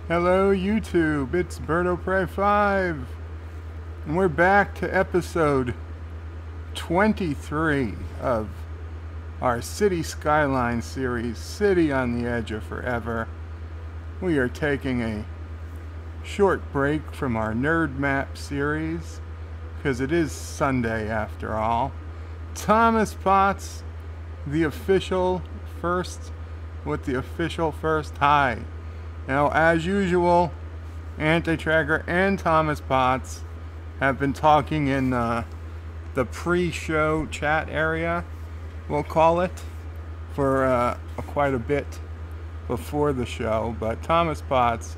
Hello YouTube, it's BirdoPrey5, and we're back to episode 23 of our Cities Skylines series, City on the Edge of Forever. We are taking a short break from our Nerd Map series, because it is Sunday after all. Thomas Potts, the official first, with the official first hi. Now, as usual, Anti-Tracker and Thomas Potts have been talking in the pre-show chat area, we'll call it, for quite a bit before the show. But Thomas Potts,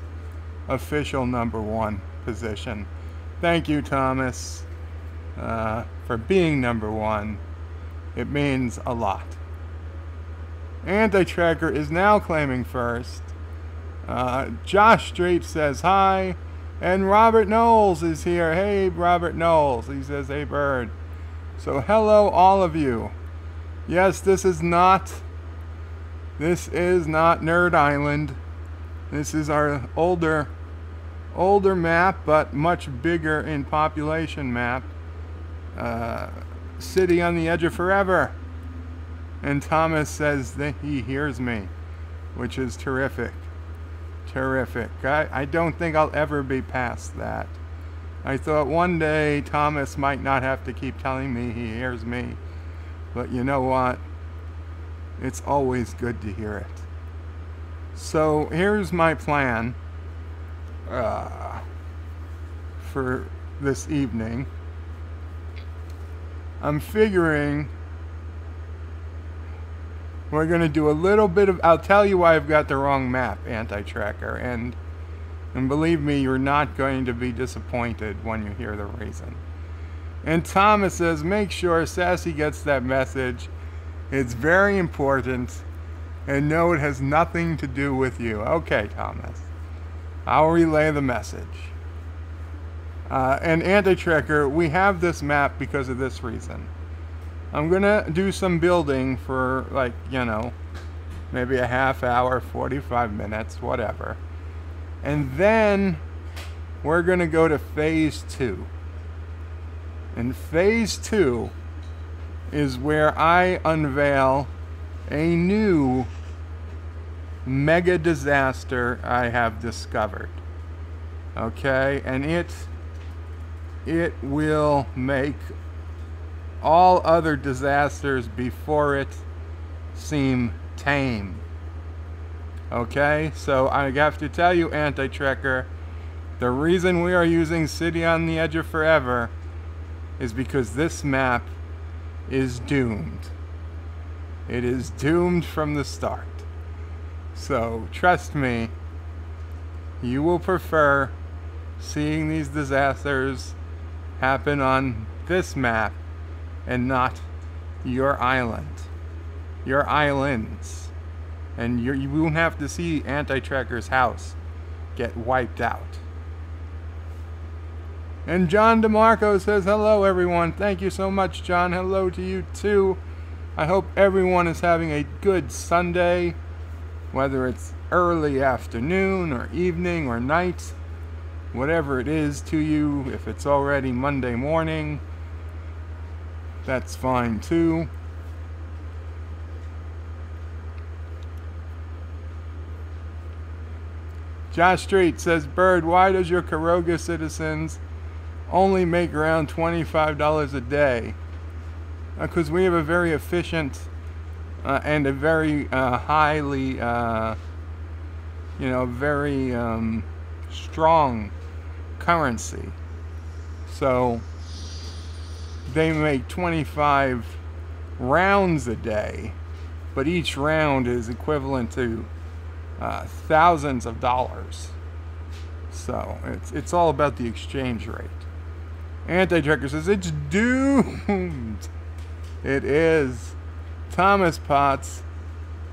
official #1 position. Thank you, Thomas, for being #1. It means a lot. Anti-Tracker is now claiming first. Josh Straight says hi, and Robert Knowles is here. Hey, Robert Knowles. He says, hey, Bird. So hello, all of you. Yes, this is not Nerd Island. This is our older map, but much bigger in population map. City on the Edge of Forever. And Thomas says that he hears me, which is terrific. Terrific. I don't think I'll ever be past that. I thought one day Thomas might not have to keep telling me he hears me, but you know what? It's always good to hear it. So here's my plan for this evening. I'm figuring we're going to do a little bit of... I'll tell you why I've got the wrong map, Anti-Tracker, and believe me, you're not going to be disappointed when you hear the reason. And Thomas says, make sure Sassy gets that message. It's very important, and no, it has nothing to do with you. Okay, Thomas. I'll relay the message. And Anti-Tracker, we have this map because of this reason. I'm gonna do some building for, like, you know, maybe a half hour, 45 minutes, whatever. And then we're gonna go to phase 2. And phase 2 is where I unveil a new mega disaster I have discovered. Okay, and it will make all other disasters before it seem tame. Okay, so I have to tell you, Anti-Tracker, the reason we are using City on the Edge of Forever is because this map is doomed. It is doomed from the start. So trust me, you will prefer seeing these disasters happen on this map and not your island, your islands. And you won't have to see Anti-Tracker's house get wiped out. And John DeMarco says, hello everyone. Thank you so much, John. Hello to you too. I hope everyone is having a good Sunday, whether it's early afternoon or evening or night, whatever it is to you. If it's already Monday morning, that's fine too. Josh Street says, Bird, why does your Karoga citizens only make around $25 a day? Because we have a very efficient and a very highly, very strong currency. So they make 25 rounds a day, but each round is equivalent to thousands of dollars. So it's all about the exchange rate. Anti-Tracker says it's doomed. It is. Thomas Potts,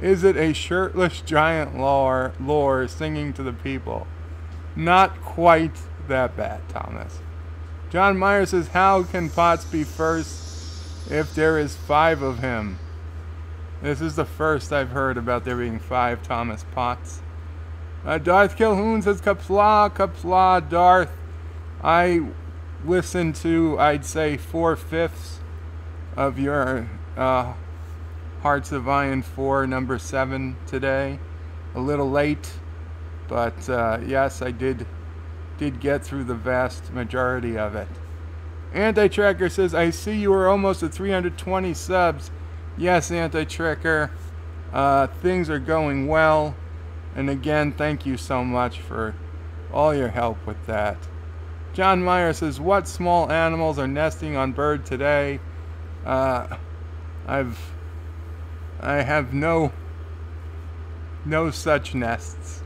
is it a shirtless giant lore singing to the people? Not quite that bad, Thomas. John Meyer says, how can Potts be first if there is 5 of him? This is the first I've heard about there being 5 Thomas Potts. Darth Kilhoun says, Qapla, Qapla, Darth. I listened to, I'd say, 4/5 of your Hearts of Iron 4, number 7 today. A little late, but yes, I did get through the vast majority of it. Anti-Tracker says, I see you are almost at 320 subs. Yes, Anti-Tracker. Things are going well. And again, thank you so much for all your help with that. John Meyer says, what small animals are nesting on bird today? I have no such nests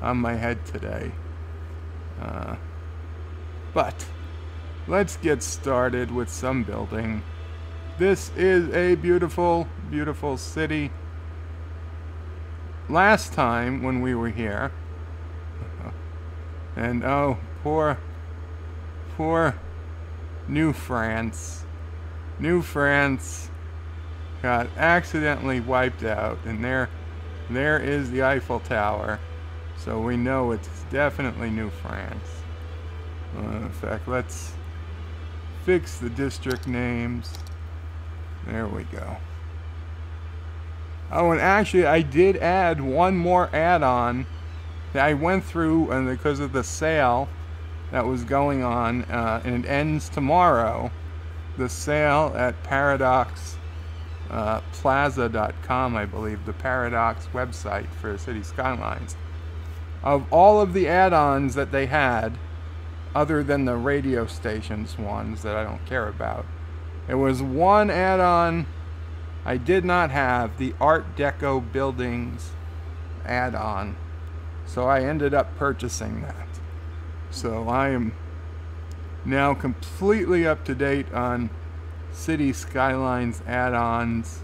on my head today. But let's get started with some building. This is a beautiful, beautiful city. Last time when we were here, and oh, poor New France. New France got accidentally wiped out, and there is the Eiffel Tower. So we know it's definitely New France. In fact, let's fix the district names. There we go. Oh, and actually, I did add one more add-on that I went through, and because of the sale that was going on, and it ends tomorrow. The sale at ParadoxPlaza.com, I believe, the Paradox website for Cities Skylines. Of all of the add-ons that they had, other than the radio stations ones that I don't care about, there was one add-on I did not have, the Art Deco buildings add-on. So I ended up purchasing that. So I am now completely up to date on City Skylines add-ons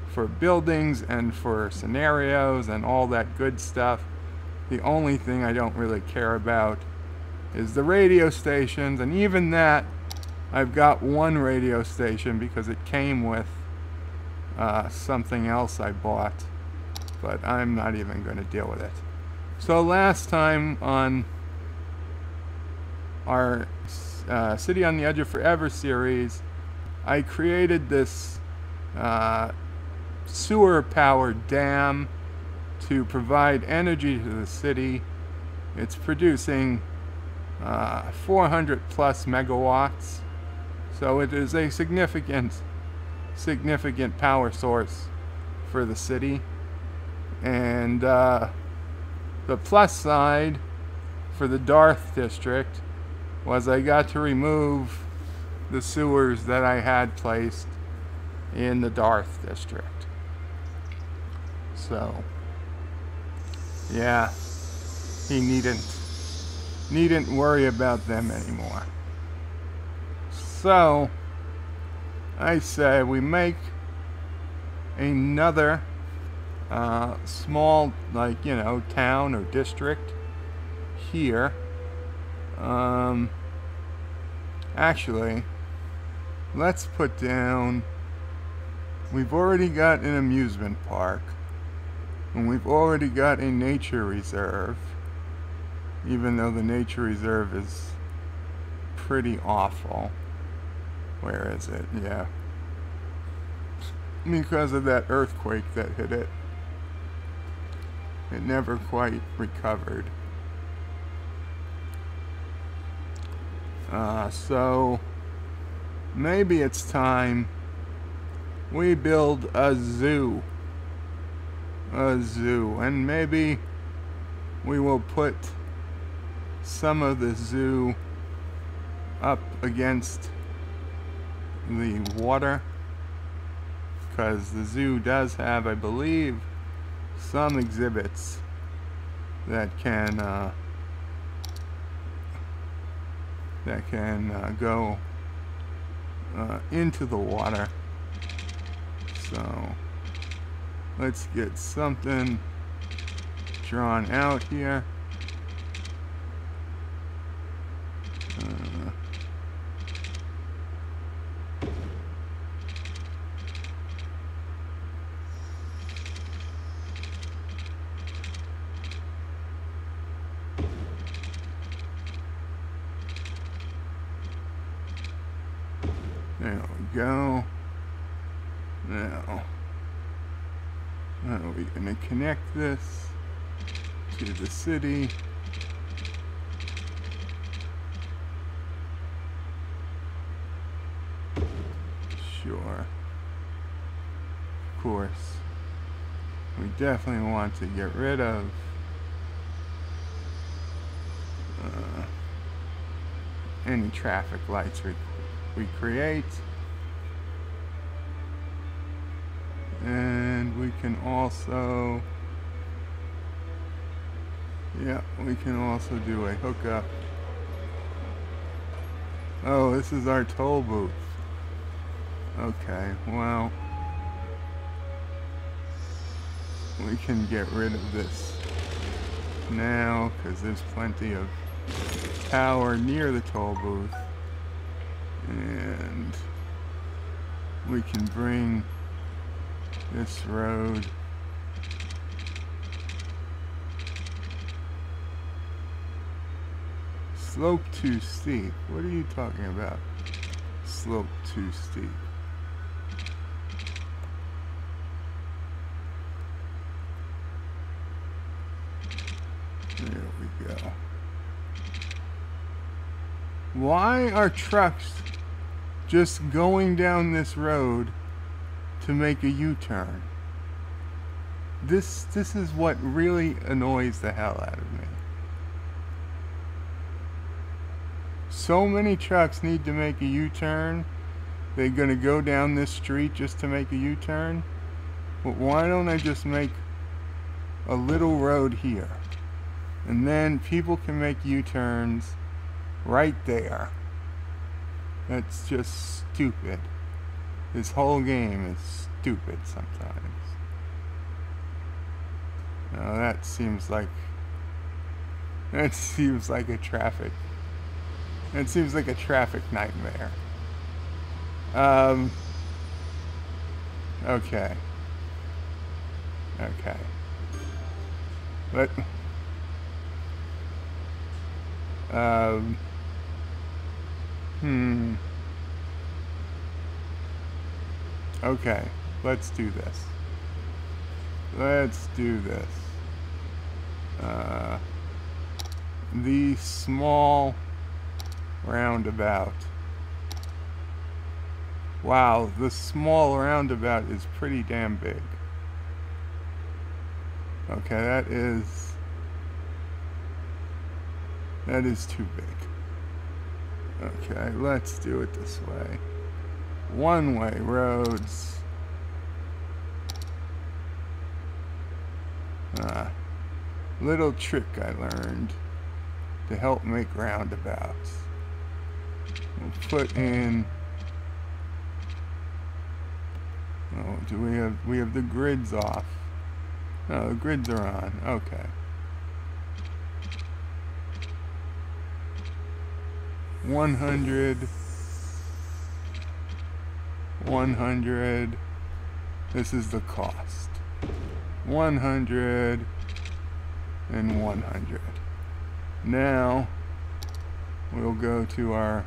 for buildings and for scenarios and all that good stuff. The only thing I don't really care about is the radio stations, and even that, I've got one radio station because it came with something else I bought, but I'm not even going to deal with it. So last time on our City on the Edge of Forever series, I created this sewer-powered dam to provide energy to the city. It's producing 400 plus megawatts, so it is a significant power source for the city. And the plus side for the Darth district was I got to remove the sewers that I had placed in the Darth district. So yeah, he needn't worry about them anymore. So I say we make another small, like, you know, town or district here. Actually, let's put down, we've already got an amusement park, and we've already got a nature reserve, even though the nature reserve is pretty awful. Where is it? Yeah. Because of that earthquake that hit it. It never quite recovered. So maybe it's time we build a zoo. And maybe we will put some of the zoo up against the water, because the zoo does have, I believe, some exhibits that can go into the water. So let's get something drawn out here. There we go. Now, how are we going to connect this to the city? Sure. Of course. We definitely want to get rid of any traffic lights we create. And we can also, yeah, we can also do a hookup. Oh, this is our toll booth. Okay, well, we can get rid of this now because there's plenty of power near the toll booth, and we can bring this road slope too steep. What are you talking about? Slope too steep. There we go. Why are trucks just going down this road to make a U-turn? This is what really annoys the hell out of me. So many trucks need to make a U-turn. They're gonna go down this street just to make a U-turn. But why don't I just make a little road here? And then people can make U-turns right there. That's just stupid. This whole game is stupid sometimes. Now that seems like a traffic. That seems like a traffic nightmare. Okay. Okay. But okay, let's do this. Let's do this. The small roundabout. Wow, the small roundabout is pretty damn big. Okay, that is too big. Okay, let's do it this way. One-way roads. Little trick I learned to help make roundabouts. We'll put in. Oh, do we have the grids off? No, the grids are on. Okay. 100. 100. This is the cost. 100 and 100. Now we'll go to our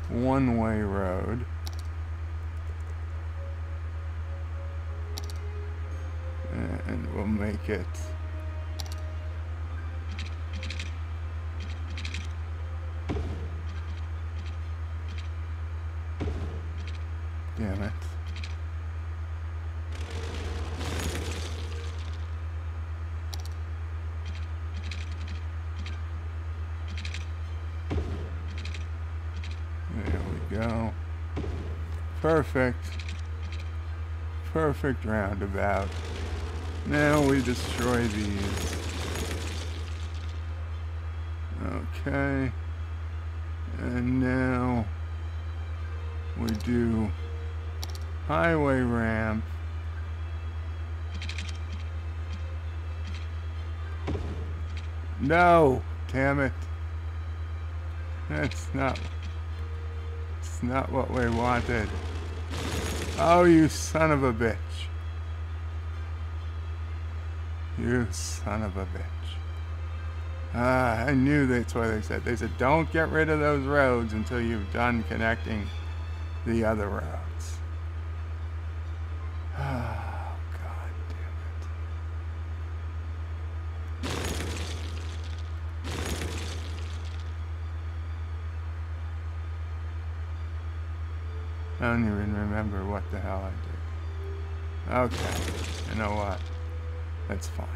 one-way road. And we'll make it damn it. There we go. Perfect. Perfect roundabout. Now we destroy these. Okay. And now we do highway ramp. No! Damn it. It's not what we wanted. Oh, you son of a bitch. You son of a bitch. I knew that's what they said. They said, don't get rid of those roads until you've done connecting the other roads. Oh, God damn it. I don't even remember what the hell I did. Okay, you know what? That's fine.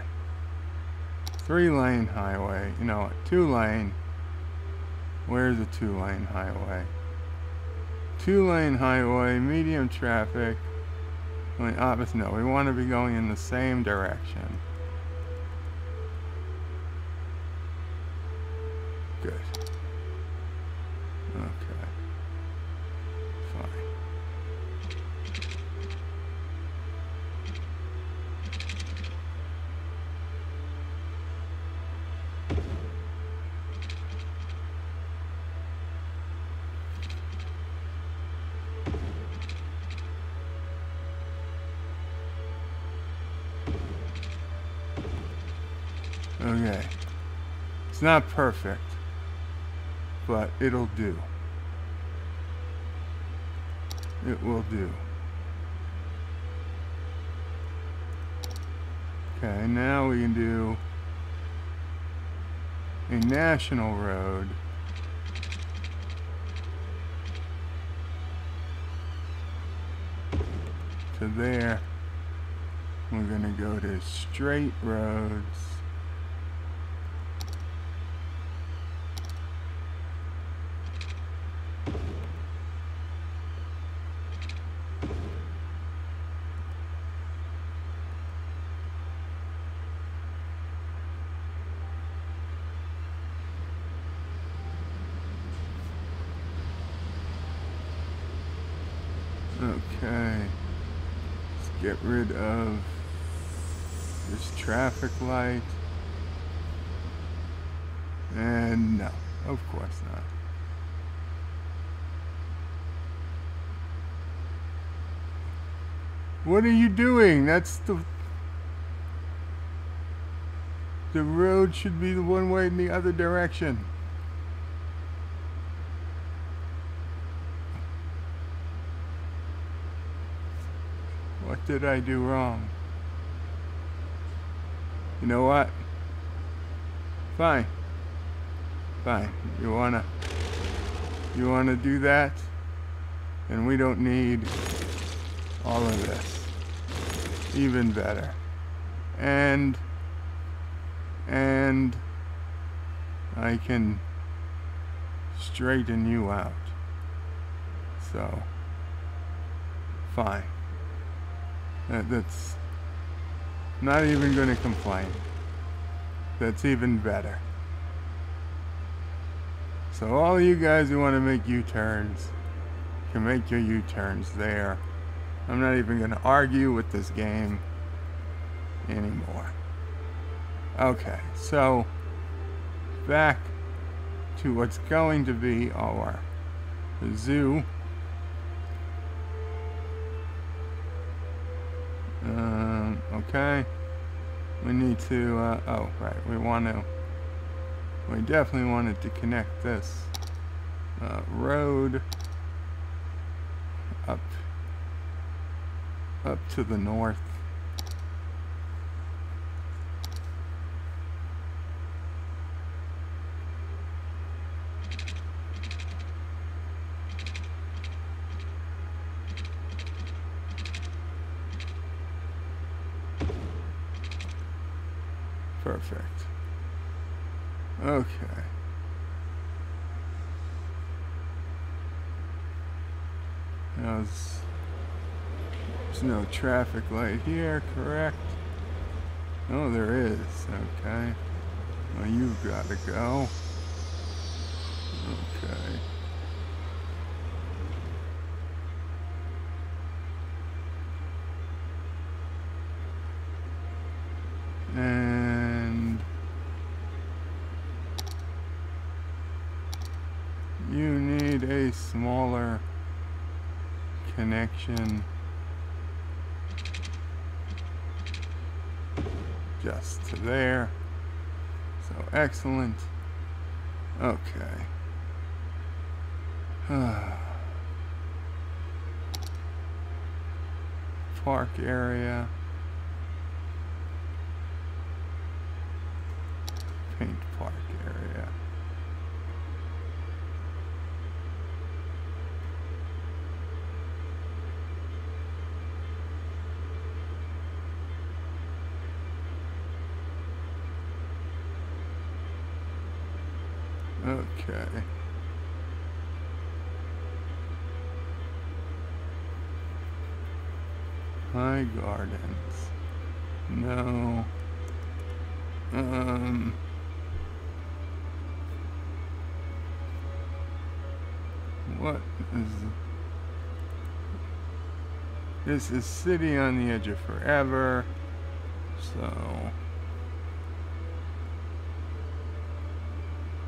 3-lane highway. You know what? 2-lane. Where's a 2-lane highway? 2-lane highway, medium traffic. Going opposite. No, we want to be going in the same direction. Good. Okay. Fine. Okay. It's not perfect, but it'll do. It will do. Okay, now we can do a national road to there. We're gonna go to straight roads. Okay, let's get rid of this traffic light. And no, of course not. What are you doing? That's the road should be the one way in the other direction. What did I do wrong? You know what? Fine. Fine. You wanna do that? And we don't need all of this. Even better. And I can straighten you out. So fine. That's not even going to complain. That's even better. So all you guys who want to make U-turns can make your U-turns there. I'm not even going to argue with this game anymore. Okay, so back to what's going to be our zoo. Okay, we need to, oh, right, we definitely wanted to connect this road up to the north. Perfect. Okay. There's no traffic light here, correct? Oh, there is. Okay. Well, you've got to go. Okay. And you need a smaller connection just to there. So excellent. Okay. park area. Paint park area. Okay. High Gardens. No. What is... This is City on the Edge of Forever. So...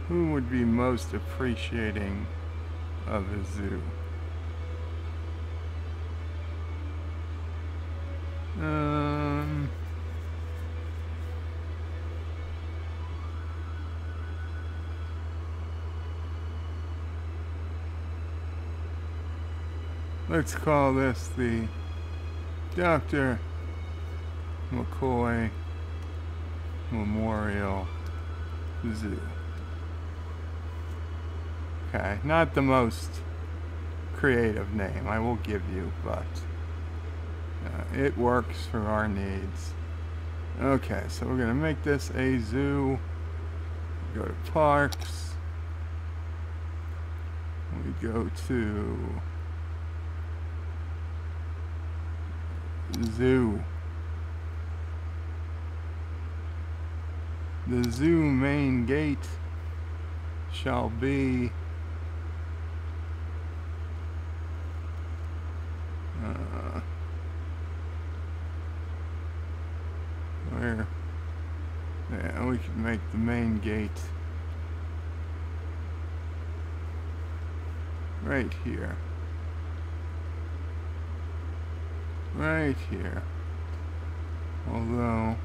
who would be most appreciating of a zoo? Let's call this the Dr. McCoy Memorial Zoo. Okay, not the most creative name, I will give you, but it works for our needs. Okay, so we're gonna make this a zoo. Go to parks. We go to zoo. The zoo main gate shall be where? Yeah, we can make the main gate right here. Right here. Although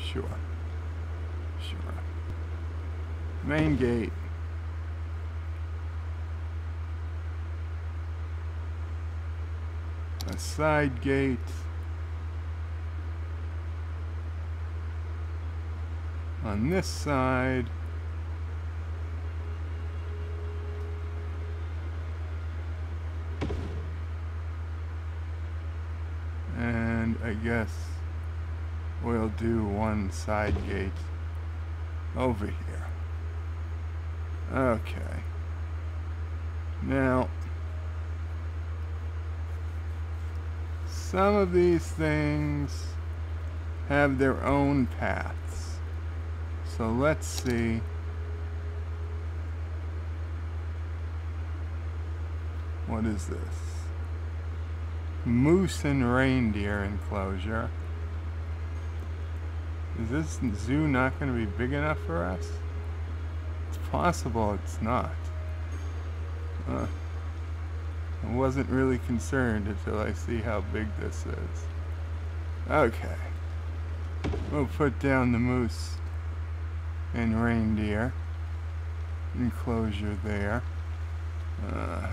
sure. Main gate. A side gate. On this side. And I guess we'll do one side gate over here. Okay. Now, some of these things have their own paths. So let's see. What is this? Moose and reindeer enclosure. Is this zoo not going to be big enough for us? It's possible it's not. I wasn't really concerned until I see how big this is. Okay. We'll put down the moose and reindeer enclosure there.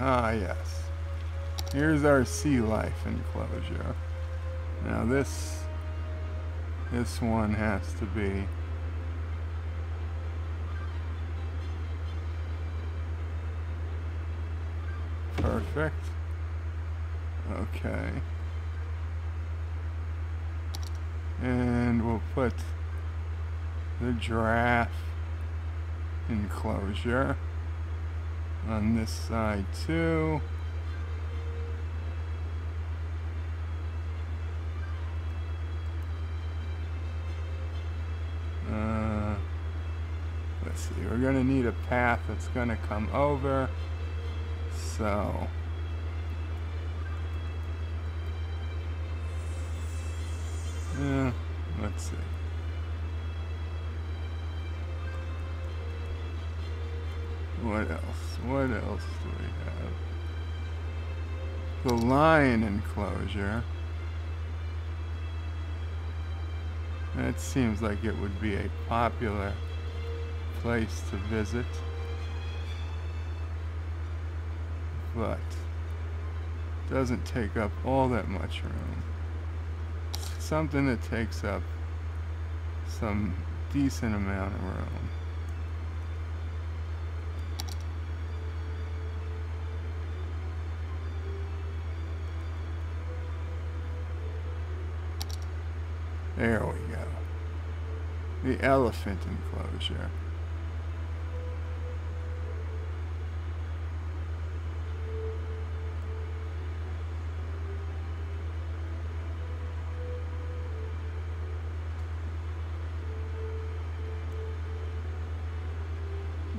Yes. Here's our sea life enclosure. Now this one has to be perfect. Okay. And we'll put the giraffe enclosure on this side too. Let's see, we're going to need a path that's going to come over. So, let's see. What else? What else do we have? The lion enclosure. That seems like it would be a popular place to visit, but doesn't take up all that much room. Something that takes up some decent amount of room. There we go. The elephant enclosure.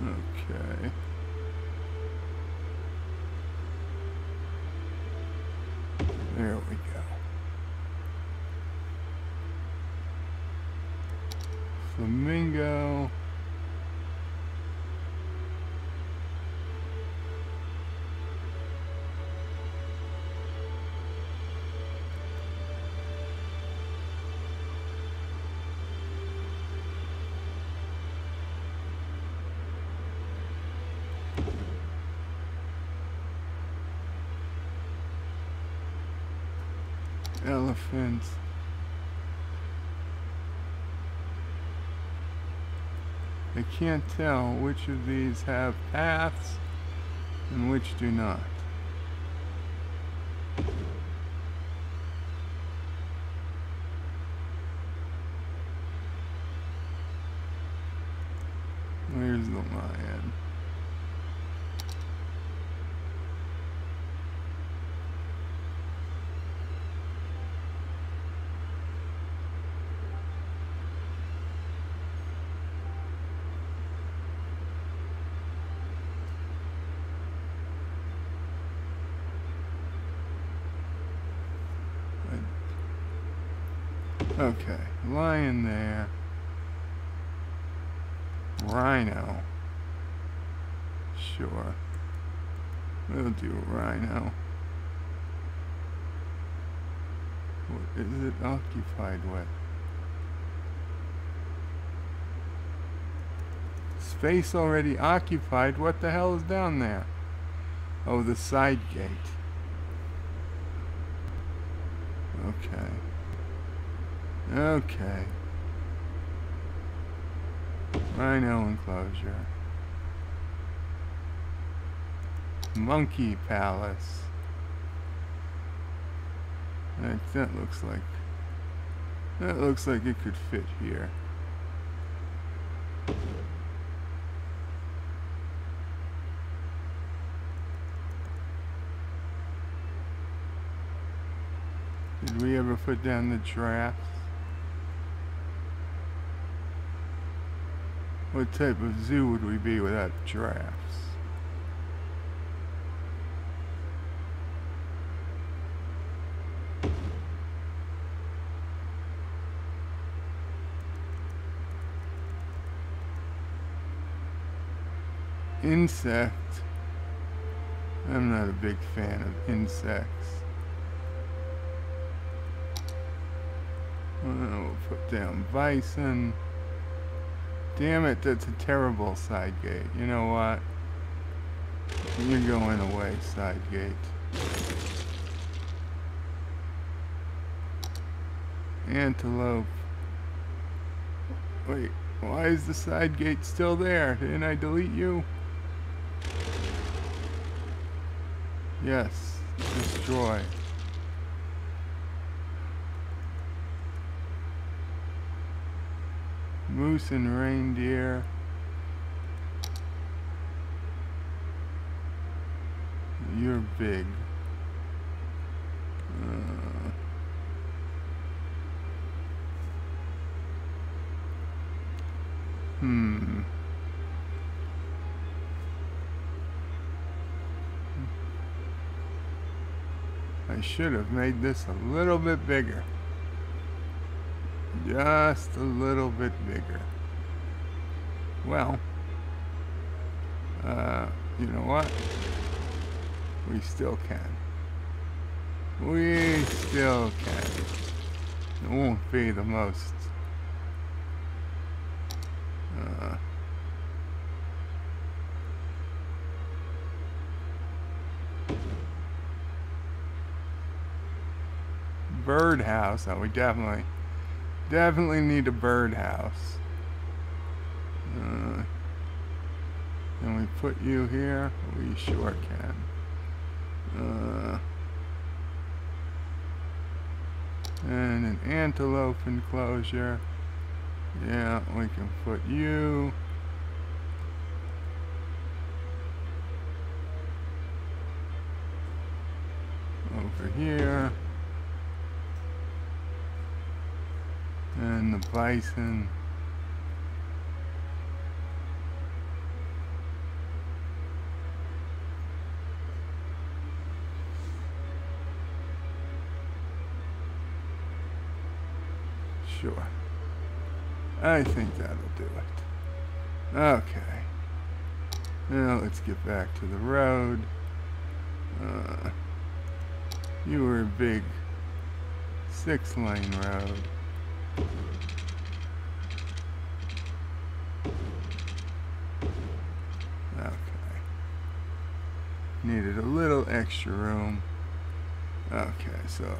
Okay. There we go. Flamingo. Elephants. I can't tell which of these have paths and which do not. Where's the lion? Okay, lion there. Rhino. Sure. We'll do rhino. What is it occupied with? Space already occupied? What the hell is down there? Oh, the side gate. Okay. Okay. Rhino enclosure. Monkey palace. That looks like it could fit here. Did we ever put down the giraffes? What type of zoo would we be without giraffes? Insect. I'm not a big fan of insects. We'll put down bison. Damn it, that's a terrible side gate. You know what? You're going away, side gate. Antelope. Wait, why is the side gate still there? Didn't I delete you? Yes, destroy. Moose and reindeer. You're big. I should have made this a little bit bigger. Just a little bit bigger. Well, you know what? We still can. We still can. It won't be the most birdhouse. Oh, we definitely need a birdhouse. Can we put you here? We sure can. And an antelope enclosure. Yeah, we can put you. Over here. And the bison. Sure. I think that'll do it. Okay. Now let's get back to the road. You were a big 6-lane road. Okay. Needed a little extra room. Okay, so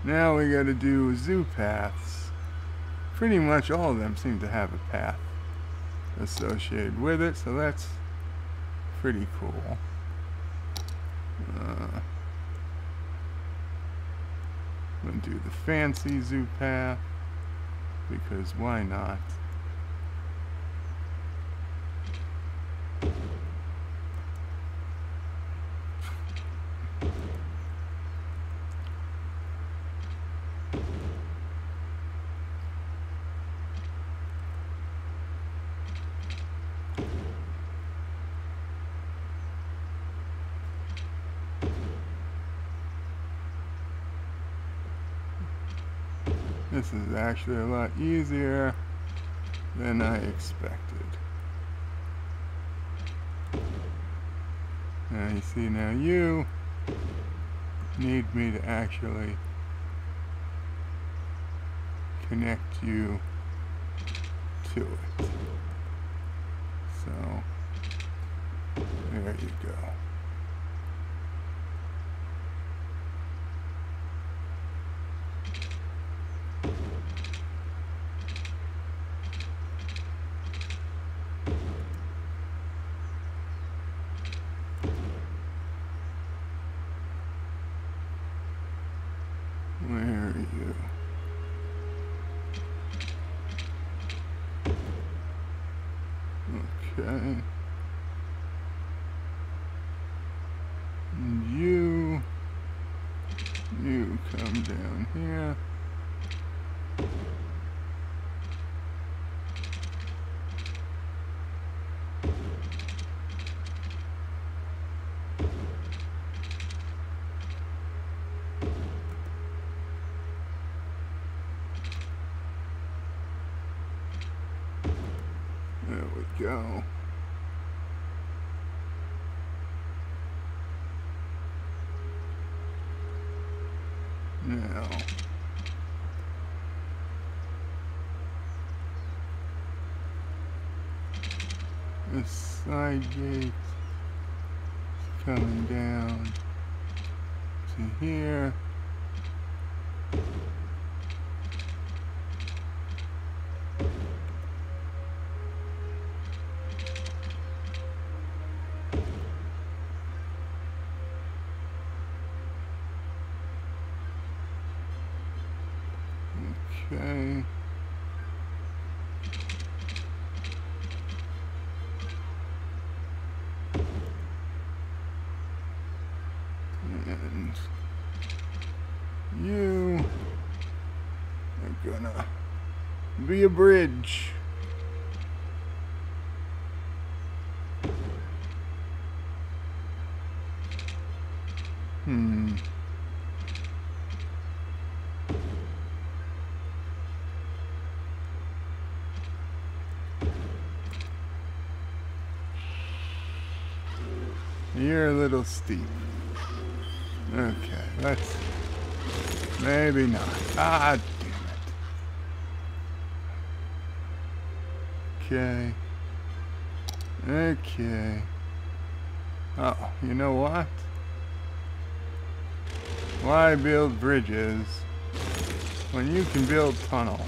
now we gotta do zoo paths. Pretty much all of them seem to have a path associated with it, so that's pretty cool. I'm gonna do the fancy zoo path, because why not? This is actually a lot easier than I expected. Now you see, now you need me to actually connect you to it. So, there you go. Where are you? Okay. And you come down here. There we go. Now, this side gate is coming down to here. Okay. And you are gonna be a bridge. You're a little steep. Okay, let's... maybe not. Ah, damn it. Okay. Okay. Oh, you know what? Why build bridges when you can build tunnels?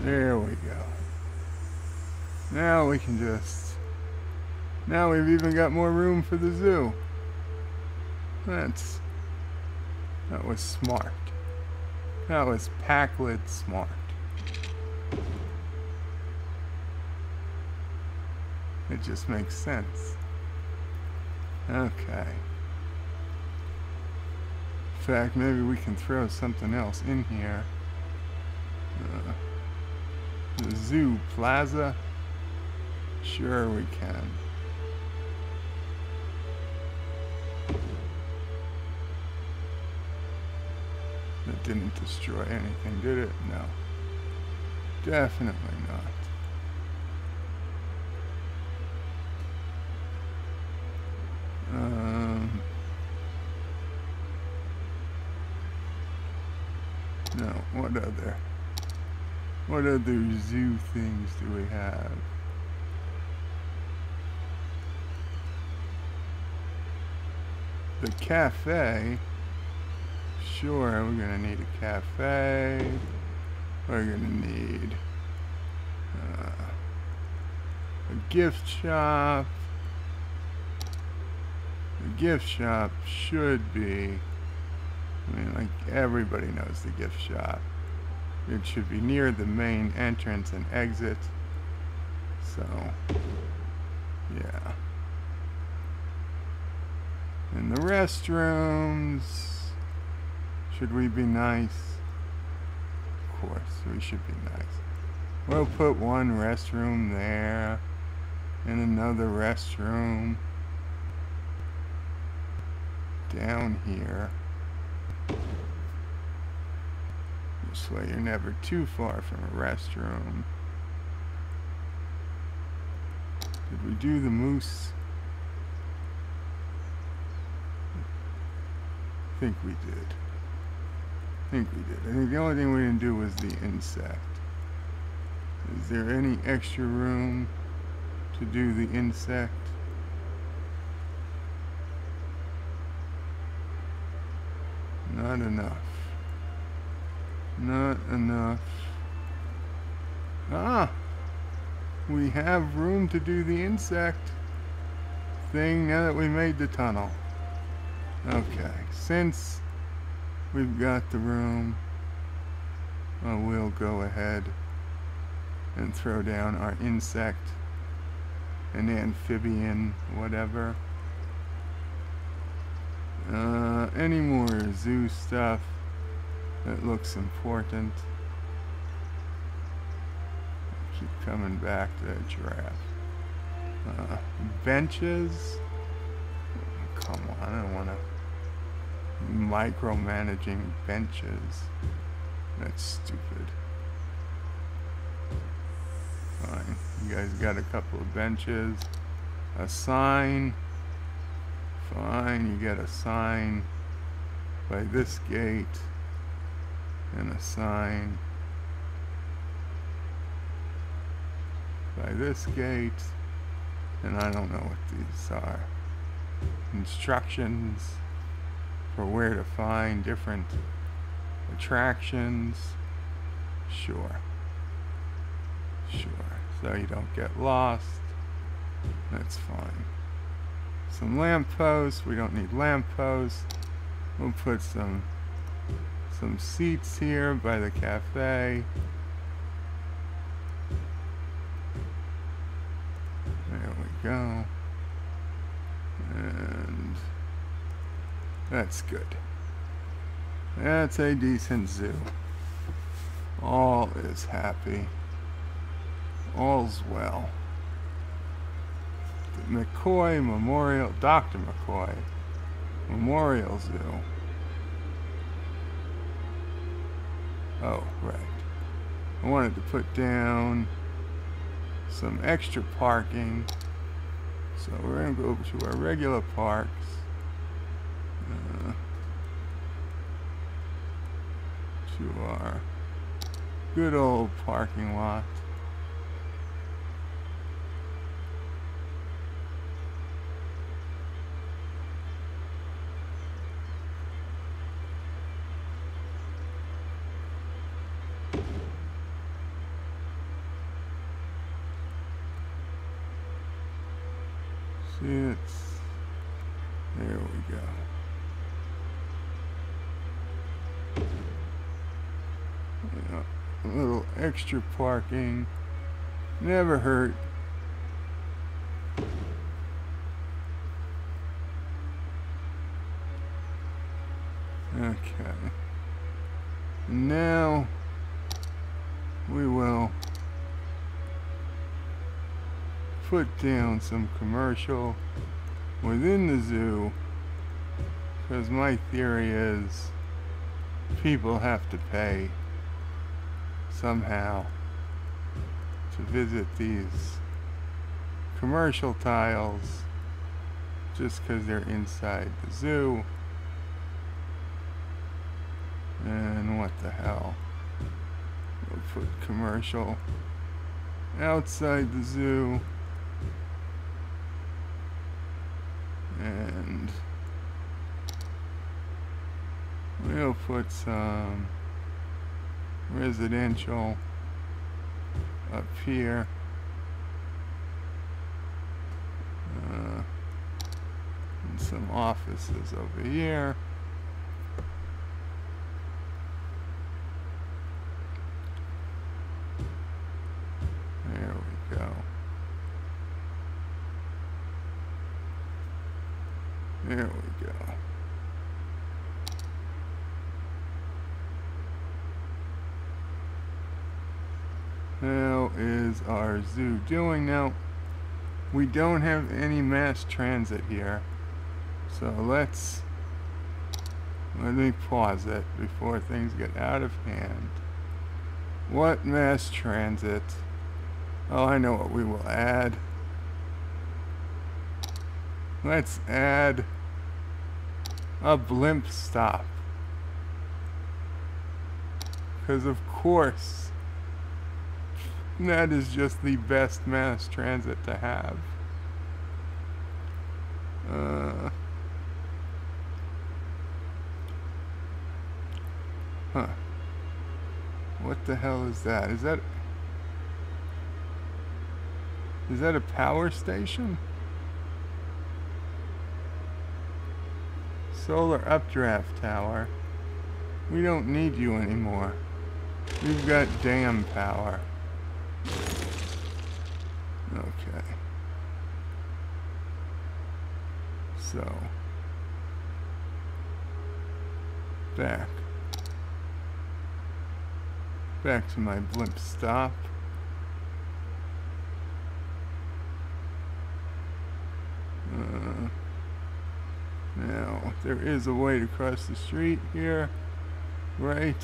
There we go. Now we can just... Now we've even got more room for the zoo. That was smart. That was Packlid smart. It just makes sense. Okay. In fact, maybe we can throw something else in here. The zoo plaza? Sure we can. That didn't destroy anything, did it? No. Definitely not. No, what other zoo things do we have? The cafe. Sure, we're gonna need a cafe. We're gonna need a gift shop. The gift shop should be, I mean, like everybody knows the gift shop. It should be near the main entrance and exit. So, yeah. And the restrooms, should we be nice? Of course, we should be nice. We'll put one restroom there, and another restroom down here. This way you're never too far from a restroom. Did we do the moose? I think we did. I think the only thing we didn't do was the insect. Is there any extra room to do the insect? Not enough. Not enough. Ah! We have room to do the insect thing now that we made the tunnel. Okay, since we've got the room, we'll go ahead and throw down our insect and amphibian, whatever. Any more zoo stuff that looks important? Keep coming back to that giraffe. Benches? Come on, I don't want to micromanaging benches. That's stupid. Fine. You guys got a couple of benches. A sign. Fine, you get a sign by this gate. And a sign by this gate. And I don't know what these are. Instructions for where to find different attractions. Sure. So you don't get lost. That's fine. Some lampposts. We don't need lampposts. We'll put some seats here by the cafe. There we go. And that's good. That's a decent zoo. All is happy. All's well. The McCoy Memorial, Dr. McCoy Memorial Zoo. Oh, right. I wanted to put down some extra parking. So we're going to go to our regular parks. To our good old parking lot. See, there we go. Yeah, a little extra parking never hurt. Okay. Now we will put down some commercial within the zoo, because my theory is people have to pay somehow to visit these commercial tiles just because they're inside the zoo. And what the hell? We'll put commercial outside the zoo. And we'll put some residential up here. And some offices over here. There we go. There we go. How is our zoo doing now? We don't have any mass transit here. So let me pause it before things get out of hand. What mass transit? Oh, I know what we will add. Let's add a blimp stop. Because of course, that is just the best mass transit to have. What the hell is that? Is that a power station? Solar updraft tower. We don't need you anymore. We've got dam power. Okay. So, back to my blimp stop. Now, there is a way to cross the street here, right?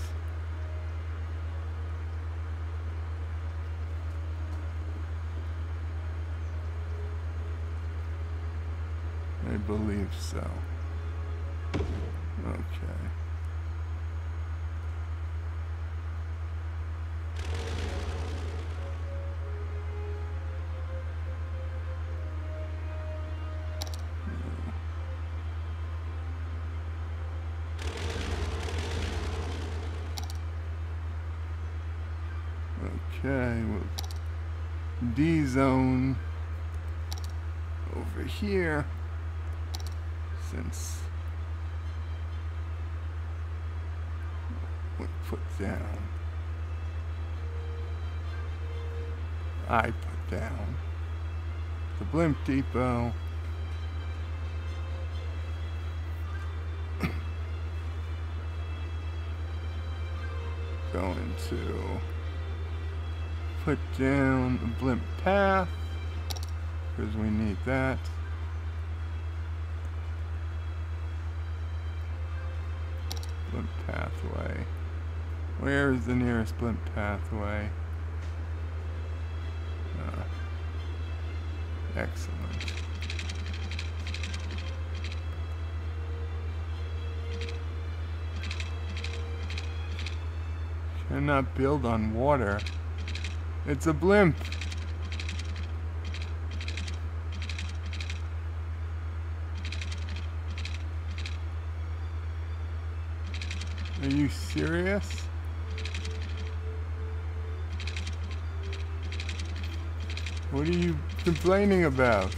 I believe so. Okay. Okay, we'll D-zone over here, since we put down, I put down the blimp depot. Going to put down the blimp path, because we need that. Blimp pathway. Where is the nearest blimp pathway? Excellent. Cannot build on water. It's a blimp. Are you serious? What are you complaining about?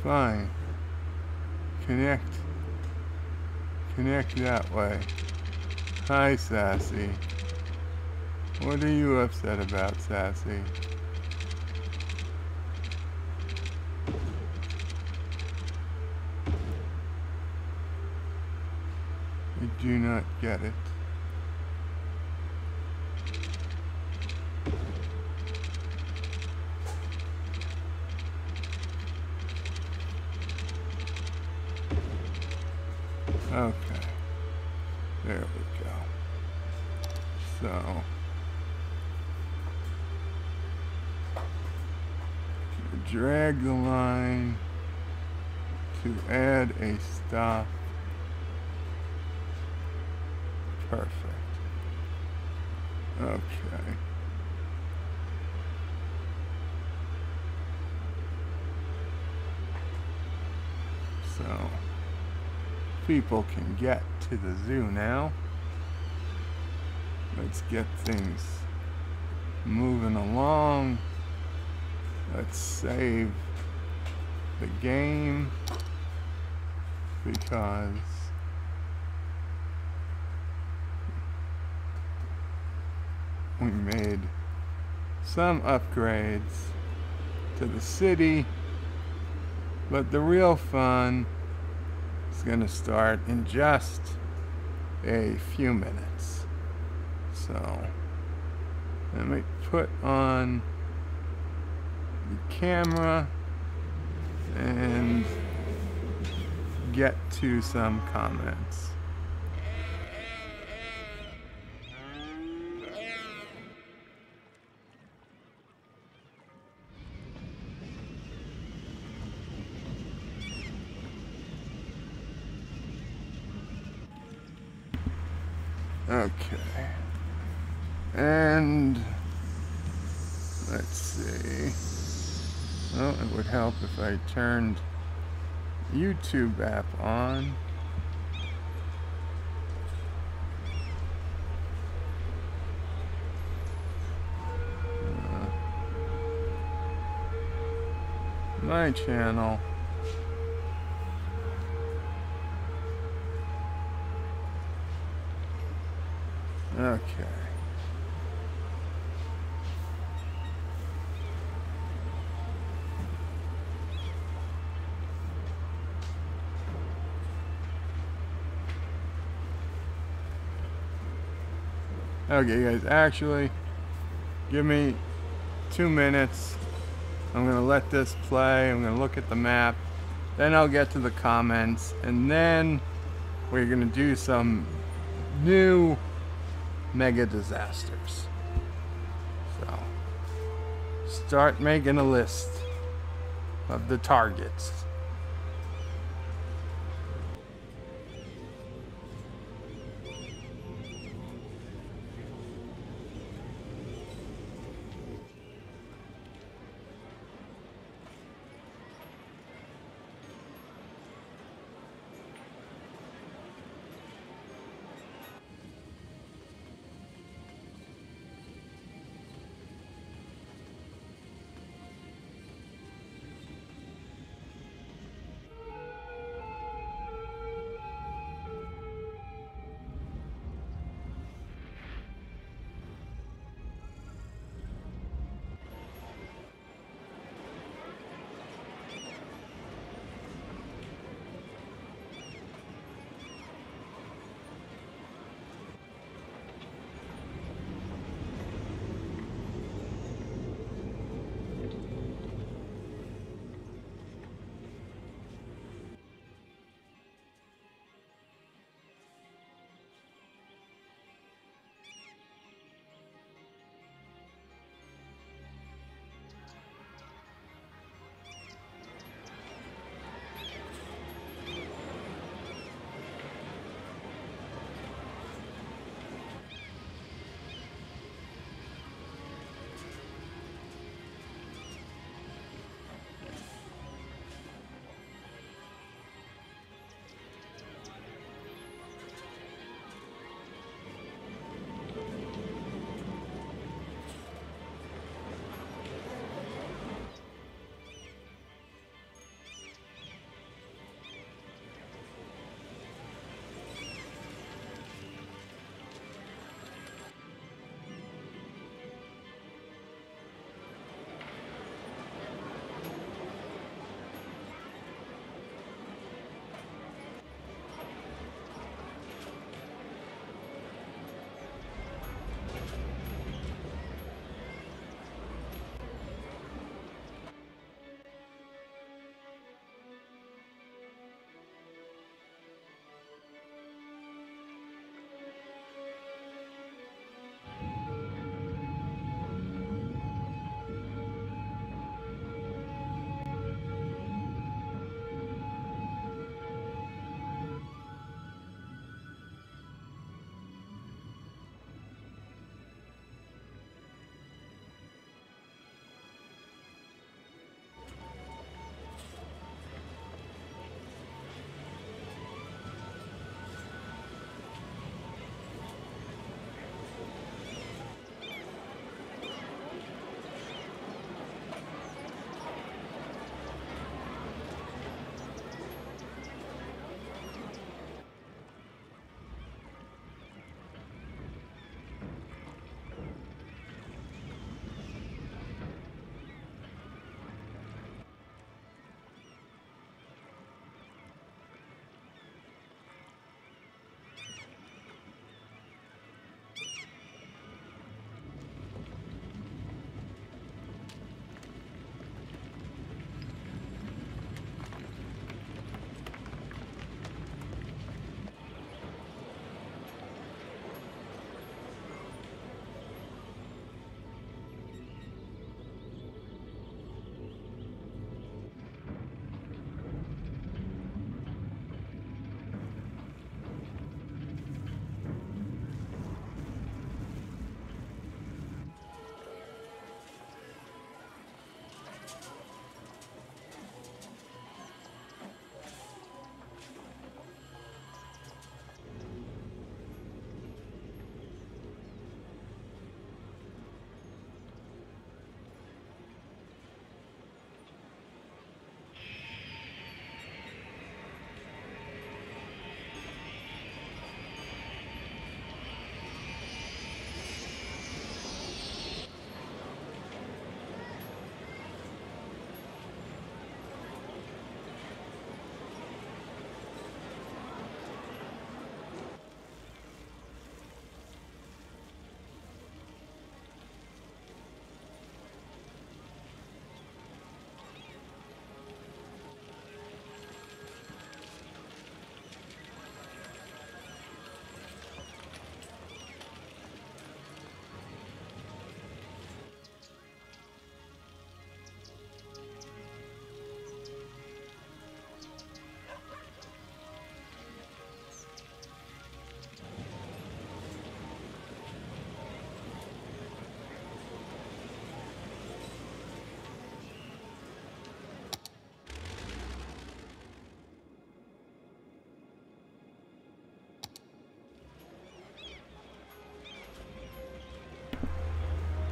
Fine. Connect that way. Hi, Sassy. What are you upset about, Sassy? I do not get it. Okay, there we go. So, drag the line to add a stop. Perfect. Okay. So, people can get to the zoo now. Let's get things moving along. Let's save the game because we made some upgrades to the city, but the real fun is going to start in just a few minutes. So let me put on the camera and get to some comments. Okay. And let's see. Well, it would help if I turned YouTube app on. My channel. Okay. Okay, guys, actually, give me 2 minutes. I'm gonna let this play. I'm gonna look at the map. Then I'll get to the comments. And then we're gonna do some new mega disasters. So, start making a list of the targets.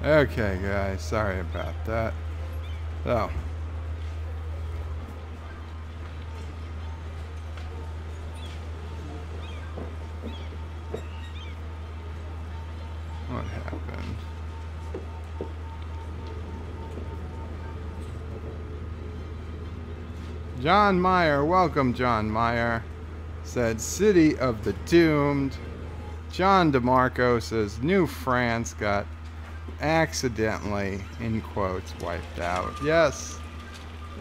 Okay, guys, sorry about that. So, what happened? John Meyer, welcome, John Meyer. Said City of the Doomed. John DeMarco says New France got accidentally, in quotes, wiped out. Yes,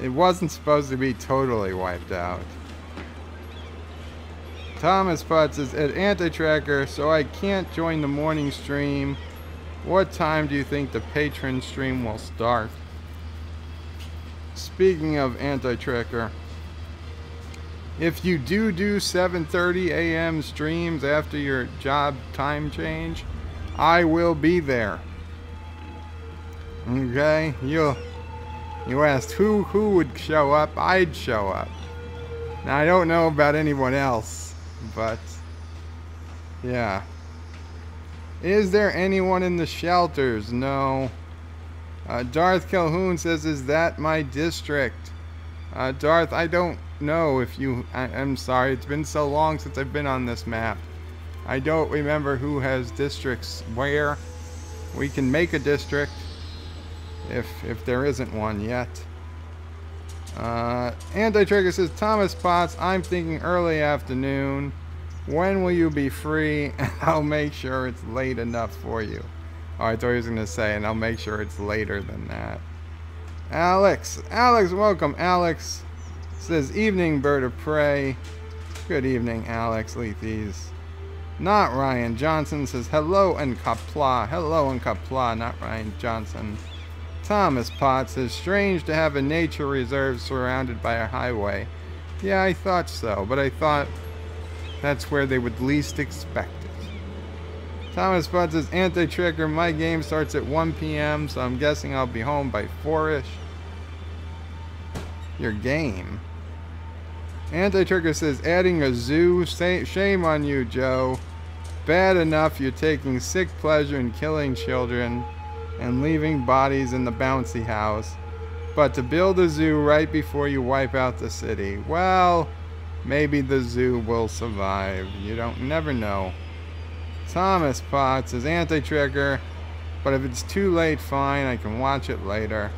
it wasn't supposed to be totally wiped out. Thomas Potts is at Anti-Tracker, so I can't join the morning stream. What time do you think the patron stream will start? Speaking of Anti-Tracker, if you do 7:30 a.m. streams after your job time change, I will be there. Okay, you asked who would show up. I'd show up. Now I don't know about anyone else, but yeah. Is there anyone in the shelters? No. Darth Calhoun says, is that my district? Darth, I don't know if you... I'm sorry, it's been so long since I've been on this map. I don't remember who has districts where. We can make a district if there isn't one yet. Anti-Trigger says, Thomas Potts, I'm thinking early afternoon. When will you be free? And I'll make sure it's late enough for you. Oh, I thought he was going to say, and I'll make sure it's later than that. Alex, welcome, Alex. Says, evening, bird of prey. Good evening, Alex Lethes. Not Ryan Johnson says, hello and Qapla. Hello and Qapla, not Ryan Johnson. Thomas Potts says, strange to have a nature reserve surrounded by a highway. Yeah, I thought so, but I thought that's where they would least expect it. Thomas Potts says, Anti-Trigger, my game starts at 1 p.m., so I'm guessing I'll be home by 4-ish. Your game? Anti-Trigger says, adding a zoo? Shame on you, Joe. Bad enough you're taking sick pleasure in killing children and leaving bodies in the bouncy house. But to build a zoo right before you wipe out the city, well, maybe the zoo will survive. You never know. Thomas Potts is Anti-Trigger, but if it's too late, fine, I can watch it later.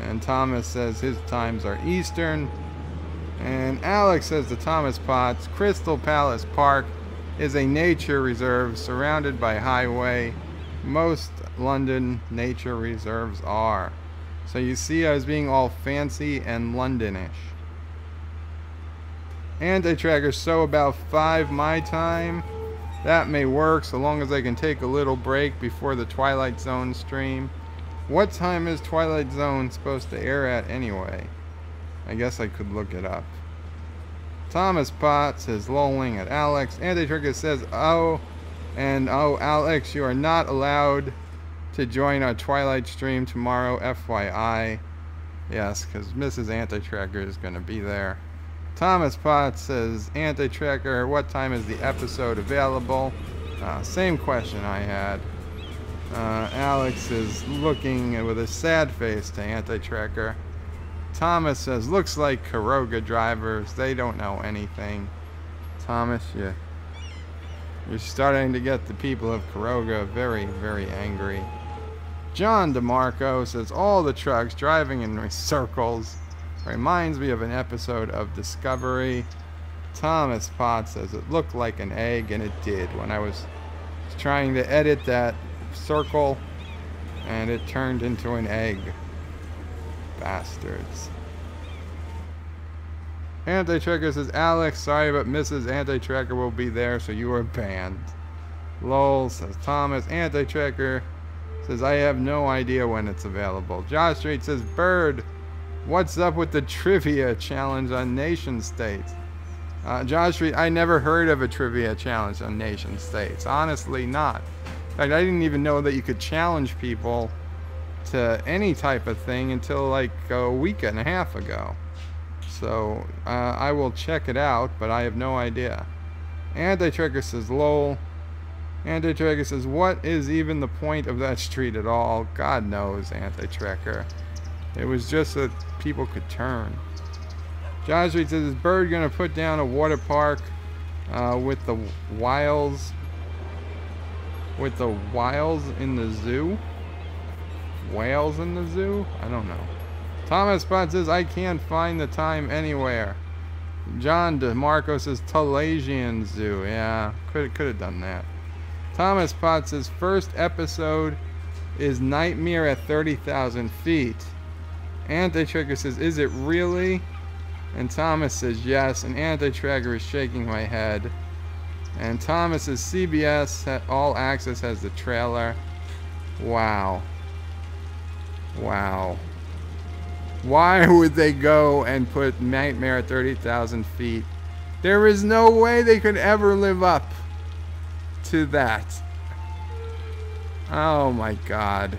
And Thomas says his times are Eastern. And Alex says to Thomas Potts, Crystal Palace Park is a nature reserve surrounded by highway. Most London nature reserves are. So you see, I was being all fancy and Londonish. Anti-Tracker, so about 5 my time. That may work so long as I can take a little break before the Twilight Zone stream. What time is Twilight Zone supposed to air at anyway? I guess I could look it up. Thomas Potts is lolling at Alex. Anti-Trigger says, oh, Alex, you are not allowed to join our Twilight stream tomorrow, FYI. Yes, because Mrs. Anti-Tracker is going to be there. Thomas Potts says, Anti-Tracker, what time is the episode available? Same question I had. Alex is looking with a sad face to Anti-Tracker. Thomas says, looks like Karoga drivers. They don't know anything. Thomas, you're starting to get the people of Karoga very, very angry. John DeMarco says, all the trucks driving in circles. Reminds me of an episode of Discovery. Thomas Potts says, it looked like an egg, and it did when I was trying to edit that circle, and it turned into an egg. Bastards. Anti-Tracker says, Alex, sorry, but Mrs. Anti-Tracker will be there, so you are banned. Lol, says Thomas. Anti-Tracker says, I have no idea when it's available. Josh Street says, Bird, what's up with the trivia challenge on nation states? Josh Street, I never heard of a trivia challenge on nation states. Honestly, not. In fact, I didn't even know that you could challenge people to any type of thing until like a week and a half ago. So I will check it out, but I have no idea. Anti-Trigger says, lol. Anti-Tracker says, what is even the point of that street at all? God knows, Anti-Tracker. It was just so that people could turn. Josh Reed says, is Bird going to put down a water park with the wiles in the zoo? Whales in the zoo? I don't know. Thomas Spot says, I can't find the time anywhere. John DeMarco says, Talasian Zoo. Yeah, could have done that. Thomas Potts says, first episode is Nightmare at 30,000 feet. Anti-Tracker says, is it really? And Thomas says, yes. And Anti-Tracker is shaking my head. And Thomas says, CBS All Access has the trailer. Wow. Wow. Why would they go and put Nightmare at 30,000 feet? There is no way they could ever live up to that. Oh my God.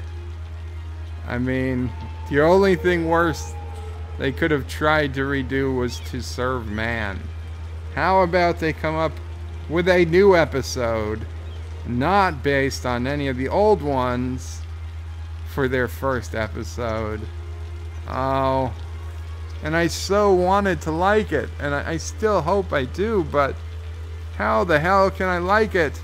I mean, the only thing worse they could have tried to redo was To Serve Man. How about they come up with a new episode, not based on any of the old ones, for their first episode? Oh, and I so wanted to like it, and I still hope I do, but how the hell can I like it?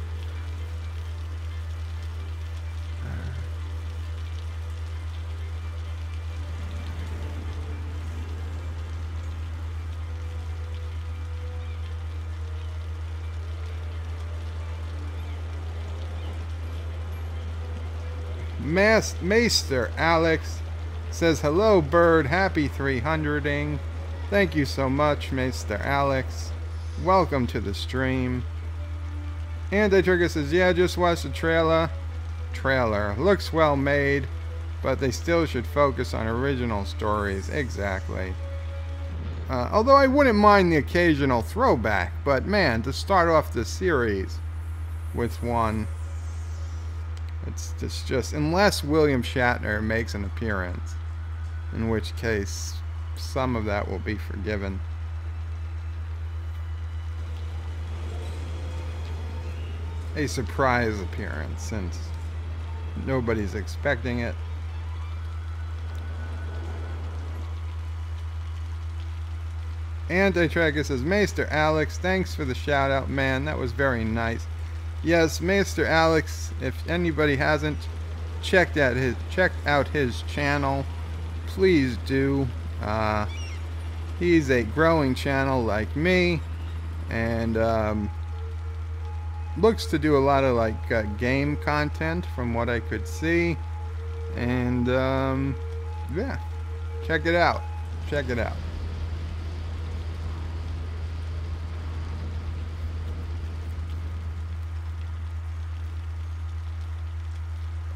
Maester Alex says, hello Bird, happy 300ing. Thank you so much, Maester Alex. Welcome to the stream. Anti-Trigger says, yeah, just watched the trailer. Looks well made, but they still should focus on original stories. Exactly. Although I wouldn't mind the occasional throwback, but man, to start off the series with one, it's just unless William Shatner makes an appearance, in which case some of that will be forgiven. A surprise appearance, since nobody's expecting it. Anti-Tracker says, Maester Alex, thanks for the shout out, man. That was very nice. Yes, Maester Alex, if anybody hasn't checked out his channel, please do. He's a growing channel like me, and looks to do a lot of like game content from what I could see. And yeah, check it out. Check it out.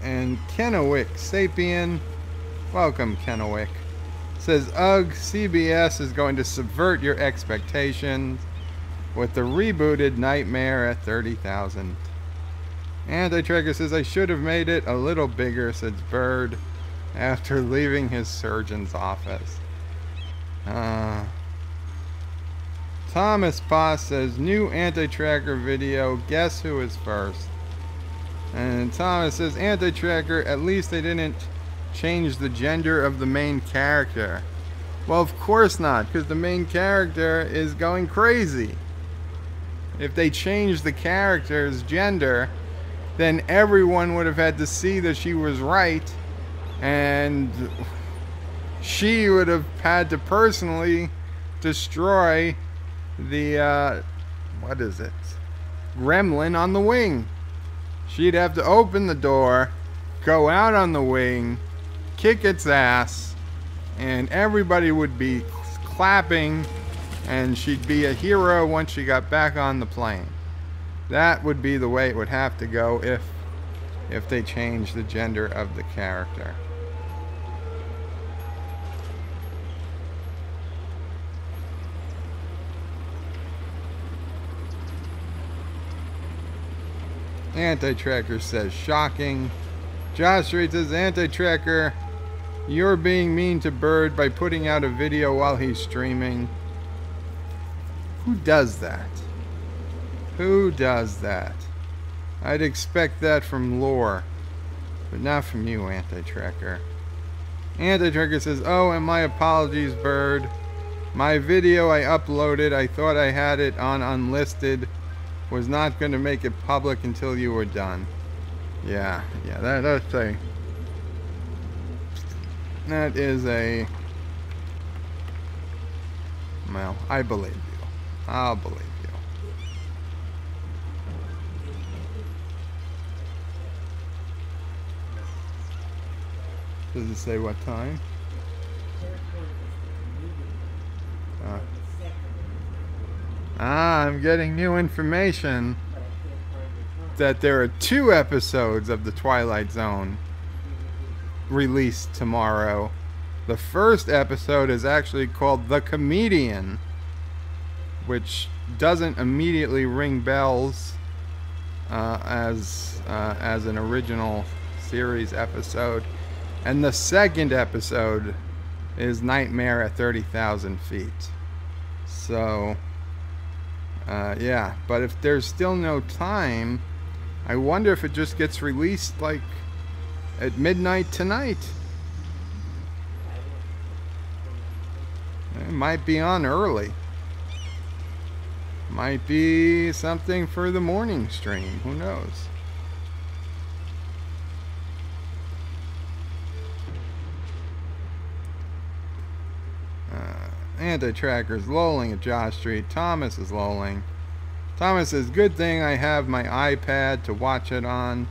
And Kennewick Sapien, welcome Kennewick, says, ugh, CBS is going to subvert your expectations with the rebooted Nightmare at 30,000. Anti-Tracker says, I should have made it a little bigger, says Bird, after leaving his surgeon's office. Thomas Poss says, new Anti-Tracker video, guess who is first? And Thomas says, Anti-Tracker, at least they didn't change the gender of the main character. Well, of course not, because the main character is going crazy. If they changed the character's gender, then everyone would have had to see that she was right, and she would have had to personally destroy the, what is it? Gremlin on the wing. She'd have to open the door, go out on the wing, kick its ass, and everybody would be clapping, and she'd be a hero once she got back on the plane. That would be the way it would have to go if they changed the gender of the character. Anti-Tracker says, shocking. Josh Reed says, Anti-Tracker, you're being mean to Bird by putting out a video while he's streaming. Who does that? Who does that? I'd expect that from lore, but not from you, Anti-Tracker. Anti-Tracker says, oh, and my apologies, Bird. My video I uploaded, I thought I had it on unlisted. Was not going to make it public until you were done. Yeah, that is a... Well, I believe you. I'll believe you. Does it say what time? I'm getting new information that there are 2 episodes of The Twilight Zone released tomorrow. The first episode is actually called The Comedian, which doesn't immediately ring bells as an original series episode. And the second episode is Nightmare at 30,000 Feet. So, yeah. But if there's still no time, I wonder if it just gets released, like, at midnight tonight. It might be on early. Might be something for the morning stream. Who knows? Anti-Tracker's lolling at Josh Street. Thomas is lolling. Thomas says, good thing I have my iPad to watch it on.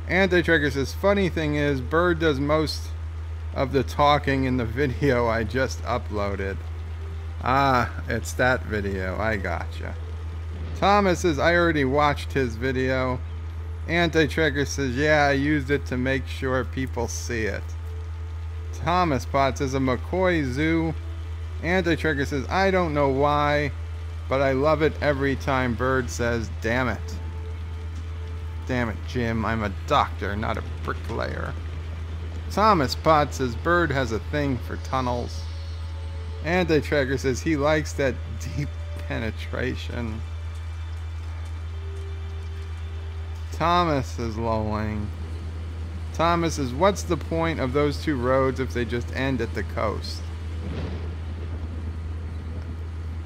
Anti-Tracker says, funny thing is, Bird does most of the talking in the video I just uploaded. Ah, it's that video. I gotcha. Thomas says, I already watched his video. Anti-Tracker says, yeah, I used it to make sure people see it. Thomas Potts says, a McCoy Zoo. Anti-Tracker says, I don't know why, but I love it every time Bird says, damn it. Damn it, Jim, I'm a doctor, not a bricklayer. Thomas Potts says, Bird has a thing for tunnels. Anti-Tracker says, he likes that deep penetration. Thomas is lolling. Thomas says, what's the point of those 2 roads if they just end at the coast?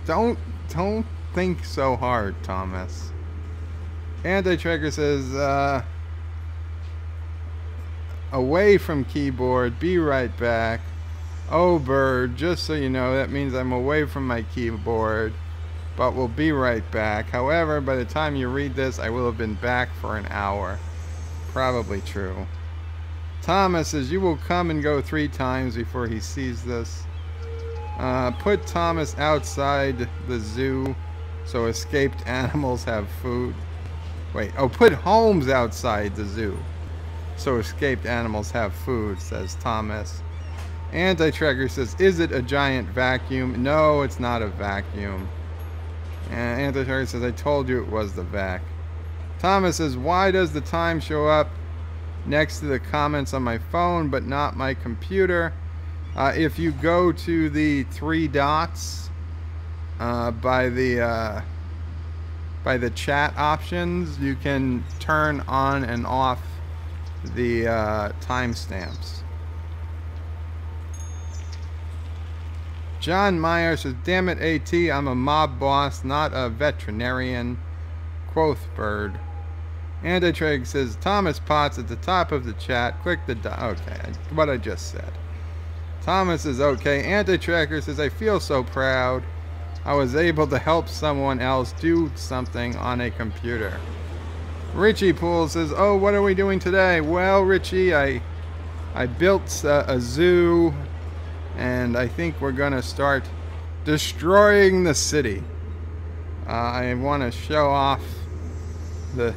Don't think so hard, Thomas. Anti-Tracker says, away from keyboard, be right back. Oh, Bird, just so you know, that means I'm away from my keyboard, but we'll be right back. However, by the time you read this, I will have been back for an hour. Probably true. Thomas says, you will come and go 3 times before he sees this. Put Thomas outside the zoo so escaped animals have food. Wait, oh, put Holmes outside the zoo so escaped animals have food, says Thomas. Anti-Tracker says, is it a giant vacuum? No, it's not a vacuum. And Anti-Tracker says, I told you it was the vac. Thomas says, why does the time show up next to the comments on my phone but not my computer? If you go to the 3 dots by the chat options, you can turn on and off the timestamps. John Meyer says, damn it, AT, I'm a mob boss, not a veterinarian. Quoth Bird. Anti-Treg says, Thomas Potts at the top of the chat. Click the dot. Okay, what I just said. Thomas is okay. Anti-Tracker says, I feel so proud. I was able to help someone else do something on a computer. Richie Poole says, oh, what are we doing today? Well, Richie, I built a zoo, and I think we're going to start destroying the city. I want to show off the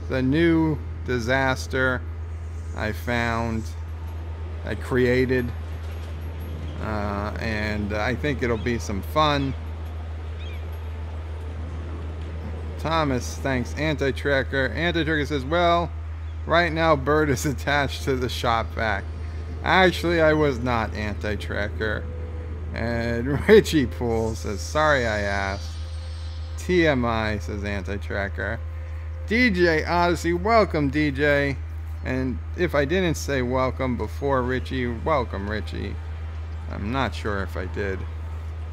new disaster I found, I created. And I think it'll be some fun. Thomas thanks Anti-Tracker. Anti-Tracker says, well, right now Bird is attached to the shop vac. Actually, I was not, Anti-Tracker. And Richie Poole says, sorry I asked. TMI, says Anti-Tracker. DJ Odyssey, welcome DJ. And if I didn't say welcome before Richie, welcome Richie. I'm not sure if I did.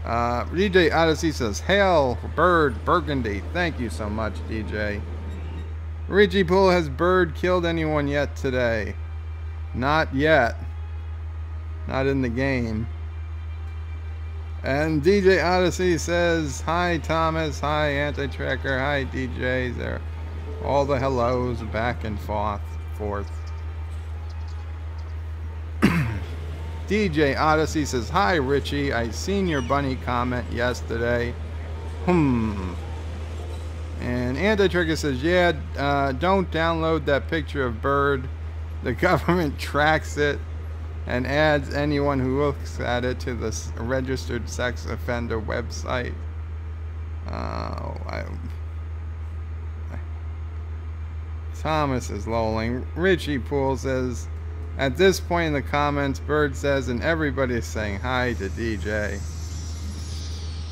DJ Odyssey says, Hail, Bird, Burgundy. Thank you so much, DJ. Richie Pool, has Bird killed anyone yet today? Not yet. Not in the game. And DJ Odyssey says, Hi Thomas, hi Anti-Tracker, hi DJs. There, all the hellos back and forth. DJ Odyssey says, Hi Richie, I seen your bunny comment yesterday. And Anti-Tracker says, yeah, don't download that picture of Bird. The government tracks it and adds anyone who looks at it to the registered sex offender website. Thomas is lolling. Richie Pool says, at this point in the comments, Bird says, and everybody's saying hi to DJ.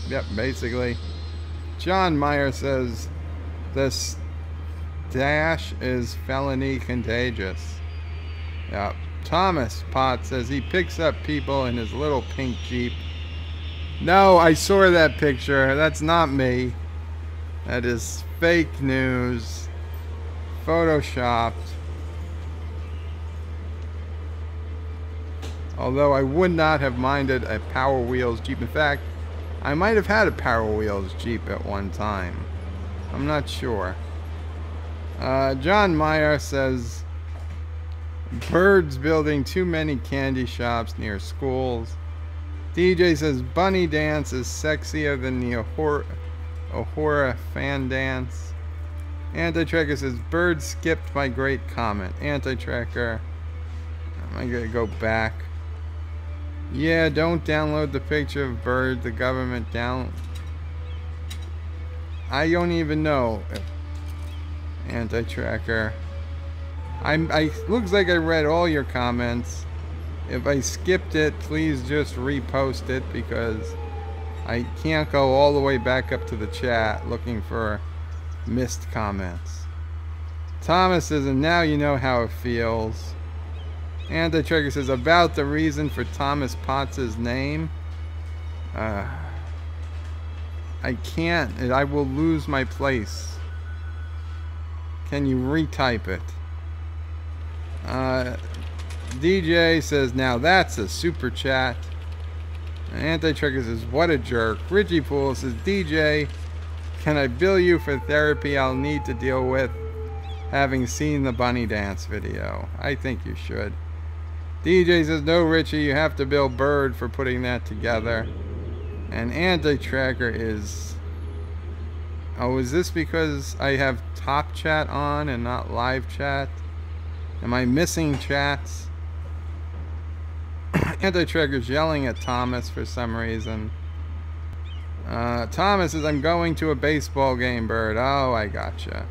Yep, basically. John Meyer says, this dash is felony contagious. Yep. Thomas Potts says he picks up people in his little pink Jeep. No, I saw that picture. That's not me. That is fake news. Photoshopped. Although I would not have minded a Power Wheels Jeep. In fact, I might have had a Power Wheels Jeep at one time. I'm not sure. John Meyer says, Bird's building too many candy shops near schools. DJ says, Bunny dance is sexier than the Ahura fan dance. Anti-Tracker says, Bird skipped my great comment. Anti-Tracker, I'm going to go back. Yeah, don't download the picture of Bird. The government down. I don't even know. Anti-Tracker. Looks like I read all your comments. If I skipped it, please just repost it because I can't go all the way back up to the chat looking for missed comments. Thomas says, and now you know how it feels. Anti-Tracker says, about the reason for Thomas Potts' name. I can't. I will lose my place. Can you retype it? DJ says, now that's a super chat. Anti-Tracker says, what a jerk. Richie Pool says, DJ, can I bill you for therapy I'll need to deal with having seen the bunny dance video? I think you should. DJ says, no, Richie, you have to bill Bird for putting that together. And Anti-Tracker is... Oh, is this because I have top chat on and not live chat? Am I missing chats? Anti-Tracker's yelling at Thomas for some reason. Thomas says, I'm going to a baseball game, Bird. Oh, I gotcha.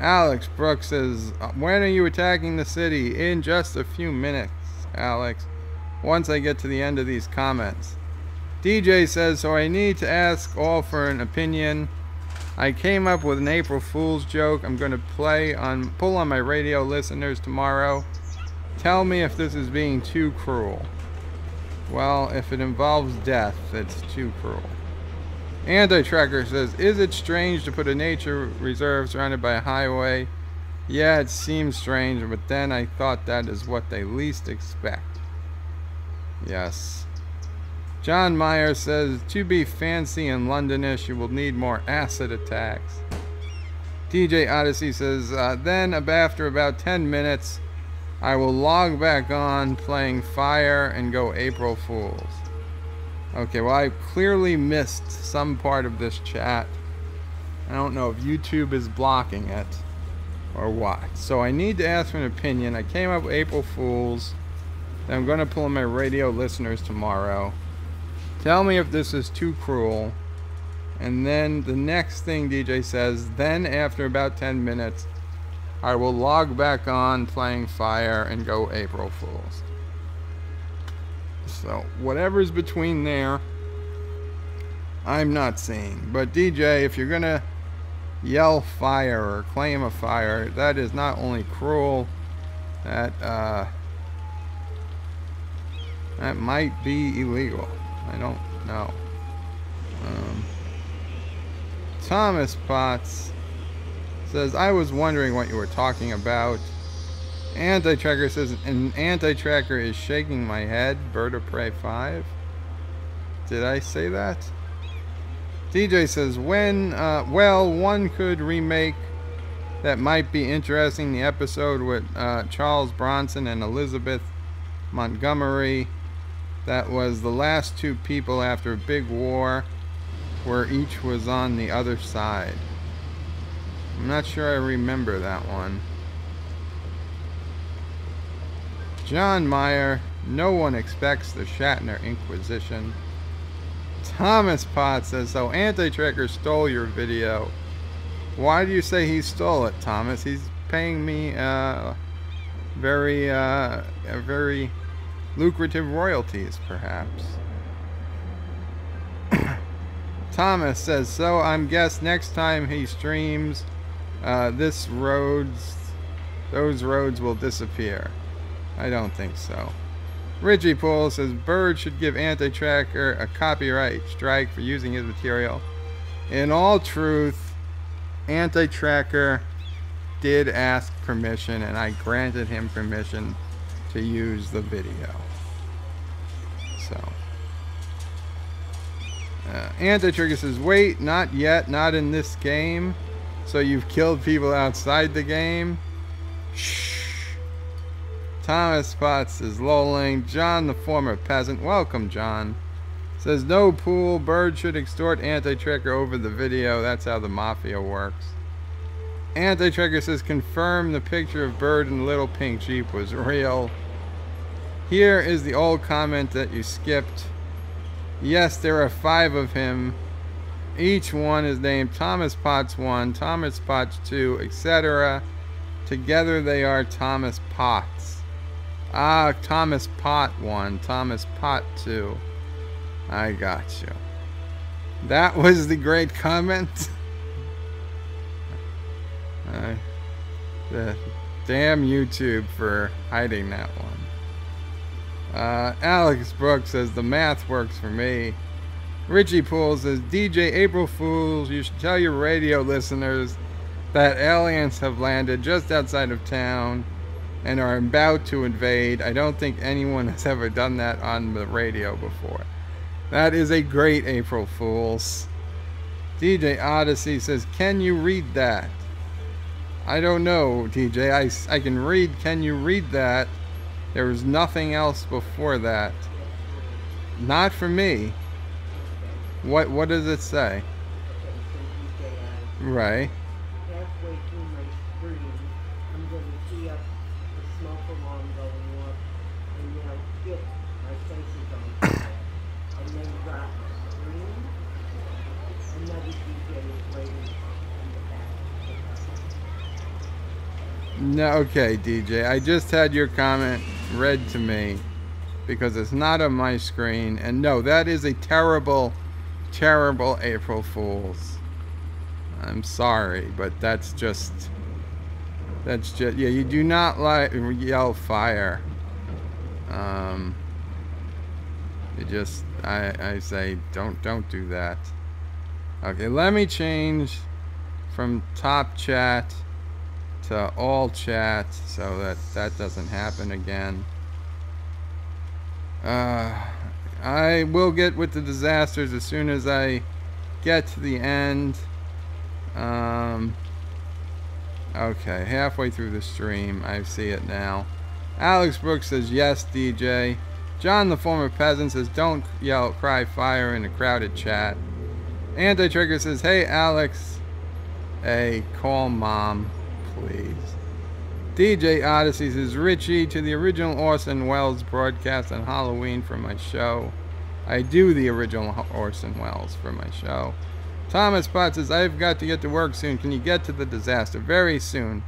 Alex Brooks says, when are you attacking the city? In just a few minutes, Alex. Once I get to the end of these comments. DJ says, so I need to ask all for an opinion. I came up with an April Fool's joke I'm going to pull on my radio listeners tomorrow. Tell me if this is being too cruel. Well, if it involves death, it's too cruel. Anti-Tracker says, is it strange to put a nature reserve surrounded by a highway? Yeah, it seems strange, but then I thought that is what they least expect. Yes. John Meyer says, to be fancy and Londonish, you will need more acid attacks. DJ Odyssey says, then after about 10 minutes, I will log back on playing Fire and go April Fools. Okay, well, I clearly missed some part of this chat. I don't know if YouTube is blocking it or what. So I need to ask for an opinion. I came up with April Fools. That I'm going to pull in my radio listeners tomorrow. Tell me if this is too cruel. And then the next thing DJ says, then after about 10 minutes, I will log back on playing Fire and go April Fools. So whatever's between there, I'm not seeing. But DJ, if you're gonna yell fire or claim a fire. That is not only cruel, that might be illegal. I don't know. Thomas Potts says, I was wondering what you were talking about. Anti-Tracker says, an anti-tracker is shaking my head. Bird of Prey 5. Did I say that? DJ says, well, one could remake that might be interesting. The episode with Charles Bronson and Elizabeth Montgomery. That was the last two people after a big war where each was on the other side. I'm not sure I remember that one. John Meyer, no one expects the Shatner Inquisition. Thomas Potts says, so Anti-Tracker stole your video. Why do you say he stole it, Thomas? He's paying me very lucrative royalties, perhaps. Thomas says, so I'm guess next time he streams, those roads will disappear. I don't think so. Richie Poole says, Bird should give Anti-Tracker a copyright strike for using his material. In all truth, Anti-Tracker did ask permission, and I granted him permission to use the video. So, Anti-Tracker says, wait, not yet, not in this game. So you've killed people outside the game? Shh. Thomas Potts is lolling. John, the former peasant, welcome, John. Says, no Pool, Bird should extort Anti-Tracker over the video. That's how the mafia works. Anti-Tracker says, confirm the picture of Bird and the little pink Jeep was real. Here is the old comment that you skipped. Yes, there are 5 of him. Each one is named Thomas Potts 1, Thomas Potts 2, etc. Together they are Thomas Potts. Ah, Thomas Pot 1, Thomas Pot 2. I got you. That was the great comment. The damn YouTube for hiding that one. Alex Brooks says, the math works for me. Richie Poole says, DJ April Fools, you should tell your radio listeners that aliens have landed just outside of town and are about to invade. I don't think anyone has ever done that on the radio before. That is a great April Fools. DJ Odyssey says, can you read that? I don't know, DJ. I can read, can you read that? There was nothing else before that. Not for me. What does it say? Right. Halfway through my screen, I'm going to see up the smoke alarm going off, and now hit my face is on fire, and then drop the screen. Another DJ is waiting in the back. No, okay, DJ. I just had your comment read to me because it's not on my screen, and no, that is a terrible, terrible April Fool's. I'm sorry, but that's just yeah, you do not like yell fire. You just I say don't do that. Okay, let me change from top chat to all chat so that doesn't happen again. I will get with the disasters as soon as I get to the end. Okay, halfway through the stream, I see it now. Alex Brooks says, yes, DJ. John, the former peasant, says, don't yell, cry fire in a crowded chat. Anti-Trigger says, hey, Alex. Hey, call mom, please. DJ Odyssey says, Richie, to the original Orson Welles broadcast on Halloween for my show. I do the original Orson Welles for my show. Thomas Potts says, I've got to get to work soon. Can you get to the disaster? Very soon,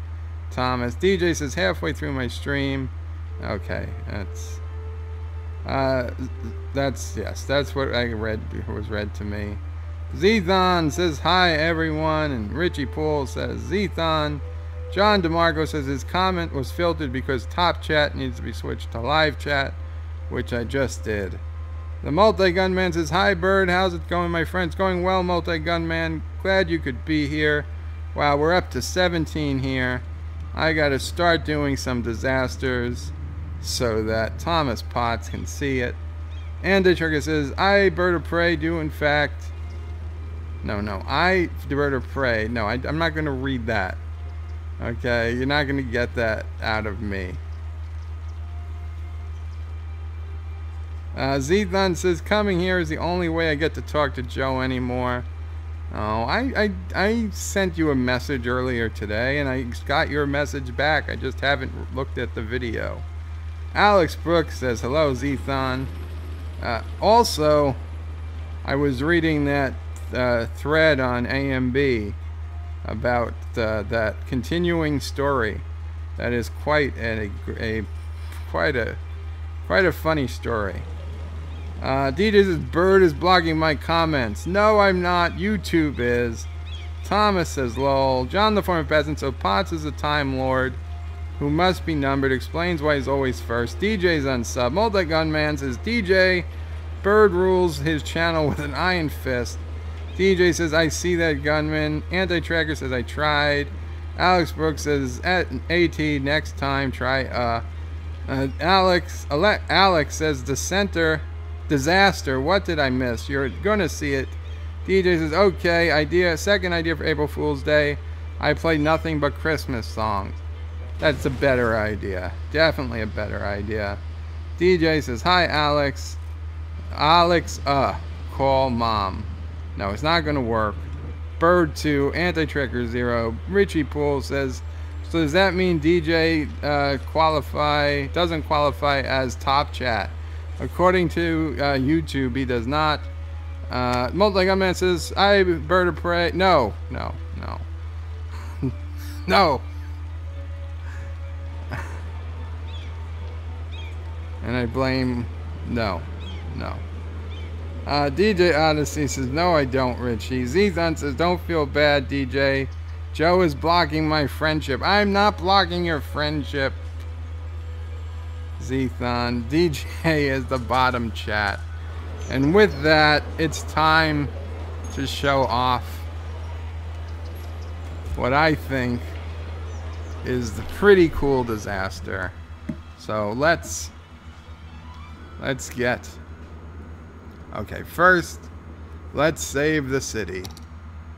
Thomas. DJ says, halfway through my stream. Okay, yes, that's what I read, was read to me. Zethon says hi everyone, and Richie Poole says Zethon. John DeMarco says his comment was filtered because top chat needs to be switched to live chat, which I just did. The Multi-Gunman says, hi Bird, how's it going my friends? Going well, Multi-Gunman. Glad you could be here. Wow, we're up to 17 here. I gotta start doing some disasters so that Thomas Potts can see it. And the Trigger says, I, Bird of Prey, do in fact... No, I, Bird of Prey. No, I'm not gonna read that. Okay, you're not gonna get that out of me. Zethon says, coming here is the only way I get to talk to Joe anymore. Oh, I sent you a message earlier today, and I got your message back. I just haven't looked at the video. Alex Brooks says, hello, Zethon. Also, I was reading that thread on AMB about that continuing story. That is quite a funny story. DJ's Bird is blocking my comments. No, I'm not. YouTube is. Thomas says, lol. John the former peasant, so Potts is a Time Lord who must be numbered. Explains why he's always first. DJ's unsub. Multi-Gunman says, DJ, Bird rules his channel with an iron fist. DJ says, I see that gunman. Anti-Tracker says, I tried. Alex Brooks says, at AT, next time, try, Alex says, the center... Disaster, what did I miss? You're gonna see it. DJ says, okay, second idea for April Fool's Day. I play nothing but Christmas songs. That's a better idea. Definitely a better idea. DJ says, hi Alex. Alex, call mom. No, it's not gonna work. Bird 2, Anti-Tracker 0. Richie Poole says, so does that mean DJ doesn't qualify as top chat? According to YouTube, he does not. Multi-Gunman says, I, Bird of Prey. No. No. And I blame... No. DJ Odyssey says, no, I don't, Richie. Zethon says, don't feel bad, DJ. Joe is blocking my friendship. I'm not blocking your friendship. Zethon. DJ is the bottom chat. And with that, it's time to show off what I think is the pretty cool disaster. So let's get... Okay, first, let's save the city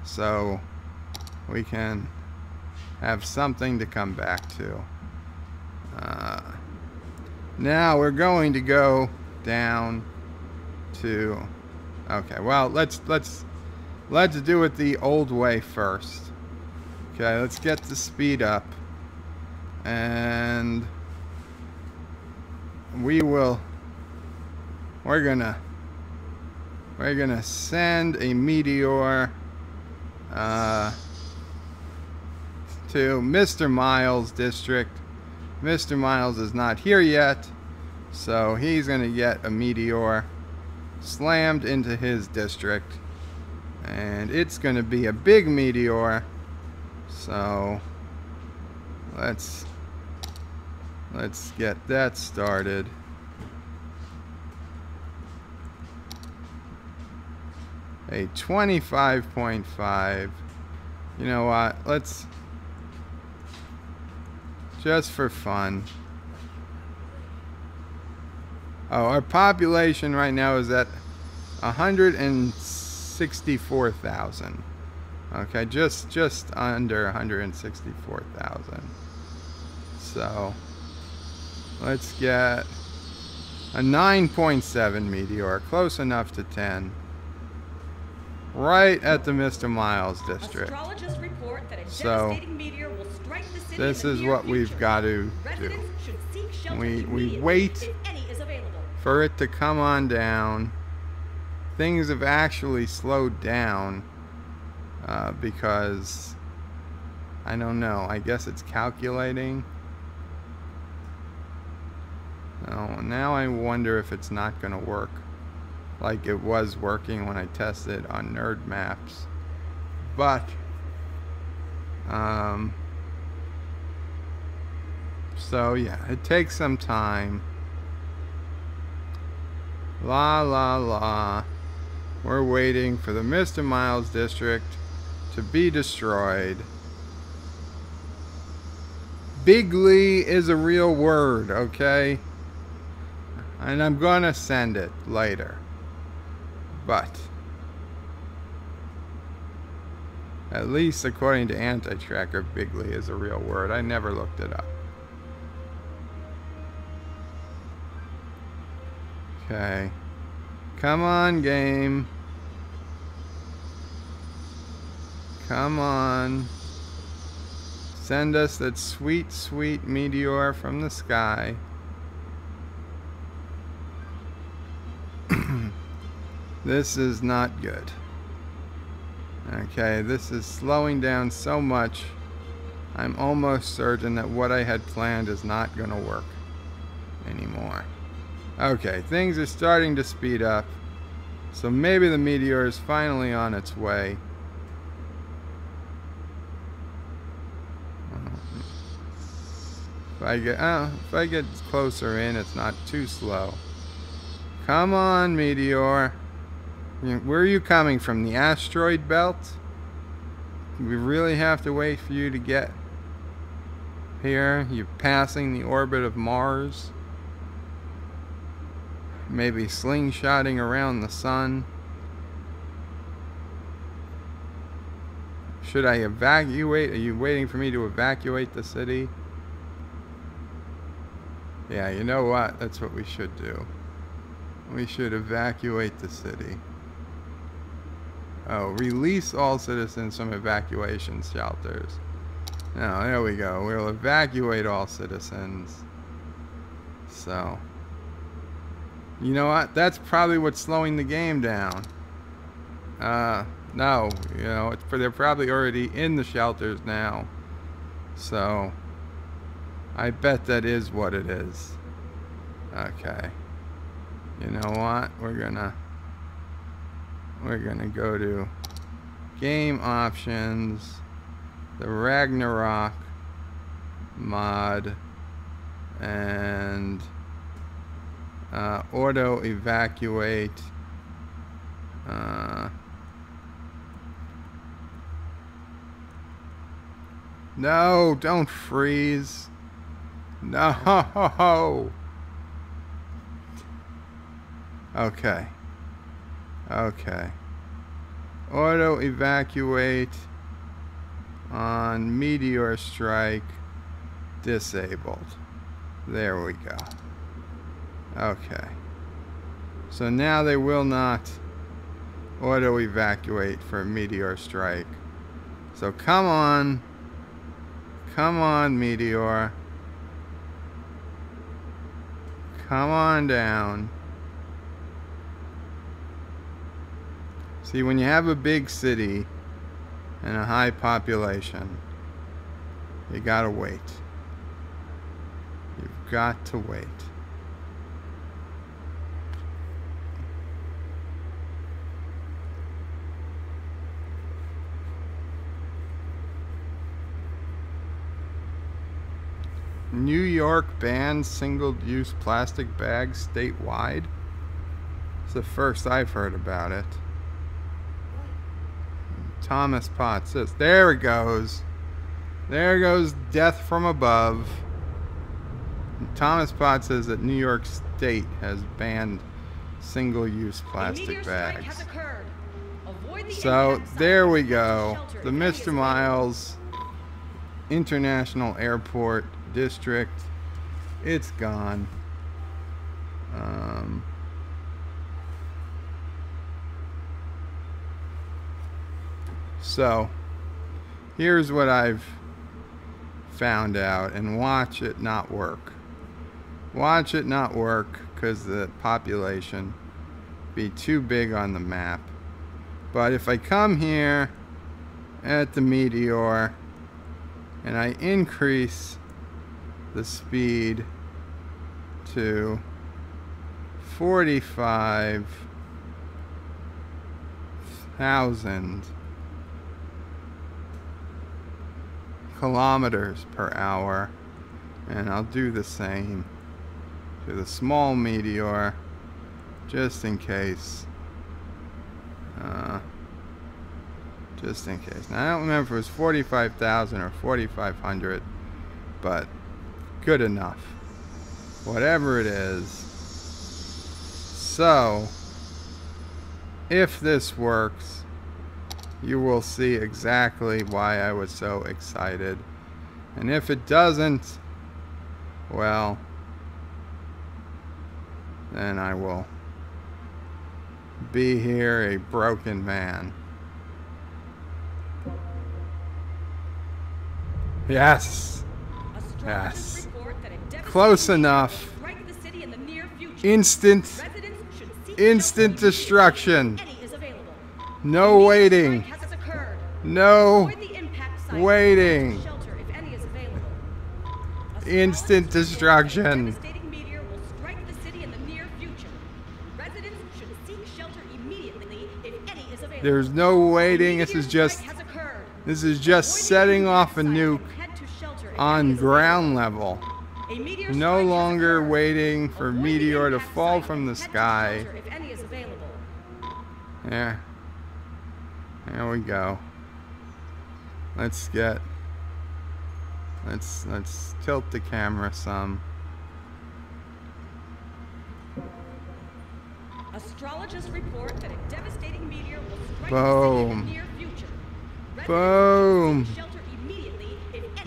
so we can have something to come back to. Now we're going to go down to... Okay, well, let's do it the old way first. Okay, let's get the speed up. And we're gonna send a meteor to Mr. Miles' district. Mr. Miles is not here yet, so he's going to get a meteor slammed into his district. And it's going to be a big meteor, so let's get that started. A 25.5. You know what? Let's... Just for fun. Oh, our population right now is at 164,000. Okay, just under 164,000. So, let's get a 9.7 meteor, close enough to 10. Right at the Mr. Miles district. So, this is what we've got to do. We wait for it to come on down. Things have actually slowed down because, I don't know, I guess it's calculating. Oh, now I wonder if it's not going to work. like it was working when I tested on nerd maps. But so yeah, it takes some time. La la la. We're waiting for the Mr. Miles district to be destroyed. Bigly is a real word, okay? And I'm gonna send it later. But at least according to Anti-Tracker, Bigly is a real word. I never looked it up. Okay. Come on, game. Come on. Send us that sweet, sweet meteor from the sky. This is not good. Okay, this is slowing down so much. I'm almost certain that what I had planned is not going to work anymore. Okay, things are starting to speed up. So maybe the meteor is finally on its way. If I get closer in, it's not too slow. Come on, meteor. Where are you coming from? The asteroid belt? We really have to wait for you to get here? You're passing the orbit of Mars? Maybe slingshotting around the sun? Should I evacuate? Are you waiting for me to evacuate the city? Yeah, you know what? That's what we should do. We should evacuate the city. Oh, release all citizens from evacuation shelters. Now, there we go. We'll evacuate all citizens. So, you know what? That's probably what's slowing the game down. No, you know, they're probably already in the shelters now. So, I bet that is what it is. Okay. You know what? We're gonna go to game options, the Ragnarok mod, and auto evacuate. No, don't freeze. No. Okay. Okay. Auto evacuate on meteor strike disabled. There we go. Okay. So now they will not auto evacuate for meteor strike. So come on. Come on, meteor. Come on down. See, when you have a big city and a high population, you gotta wait. You've got to wait. New York bans single-use plastic bags statewide. It's the first I've heard about it. Thomas Potts says, there it goes. There goes death from above. Thomas Potts says that New York State has banned single-use plastic bags. So there we go. The Mr. Miles International Airport District. It's gone. So here's what I've found out, and watch it not work. Watch it not work because the population be too big on the map. But if I come here at the meteor and I increase the speed to 45 thousand kilometers per hour, and I'll do the same to the small meteor just in case. Just in case. Now I don't remember if it was 45,000 or 4,500, but good enough. Whatever it is. So, if this works, you will see exactly why I was so excited. And if it doesn't, well, then I will be here a broken man. Yes. Yes. Close enough. Instant destruction. No waiting. No waiting. Instant destruction. There's no waiting. This is just setting off a nuke on ground level. No longer waiting for meteor to fall from the sky. Yeah. There we go. Let's tilt the camera some. Astrologists report that a devastating meteor will strike the city in the near future. Boom.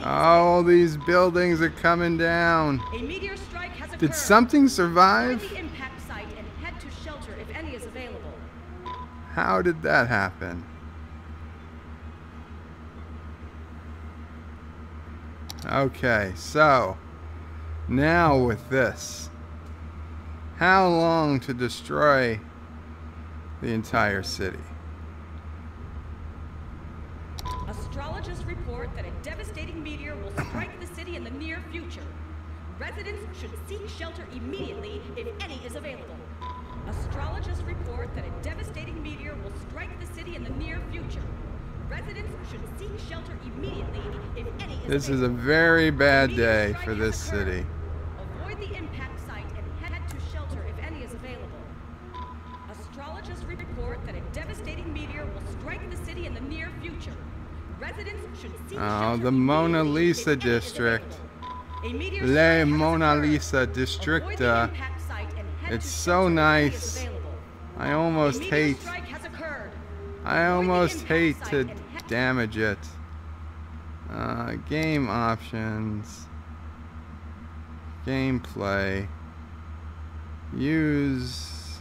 All these buildings are coming down. A meteor strike has occurred. Did something survive? Avoid the impact site and head to shelter if any is available. How did that happen? Okay, so now with this, how long to destroy the entire city? Astrologists report that a devastating meteor will strike the city in the near future. Residents should seek shelter immediately if any is available. Astrologists report that a devastating meteor will strike the city in the near future. Residents should seek shelter immediately if any is available. This is a very bad day for this city. Avoid the impact site and head to shelter if any is available. Astrologists report that a devastating meteor will strike the city in the near future. Residents should seek shelter. The Mona Lisa district. Le Mona Lisa district. It's so nice. I almost hate to damage it. Game options. Gameplay. Use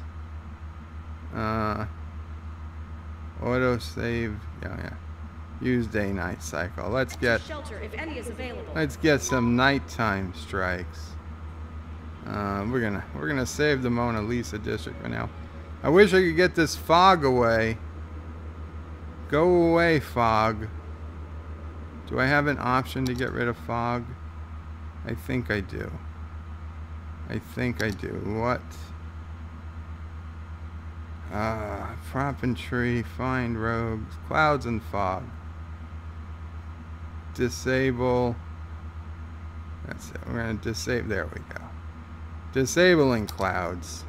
autosave. Yeah. Use day-night cycle. Let's get some nighttime strikes. We're gonna save the Mona Lisa district for now. I wish I could get this fog away. Go away, fog. Do I have an option to get rid of fog? I think I do. What? Prop and tree, find rogues, clouds and fog. Disable. That's it. We're going to disable. There we go. Disabling clouds.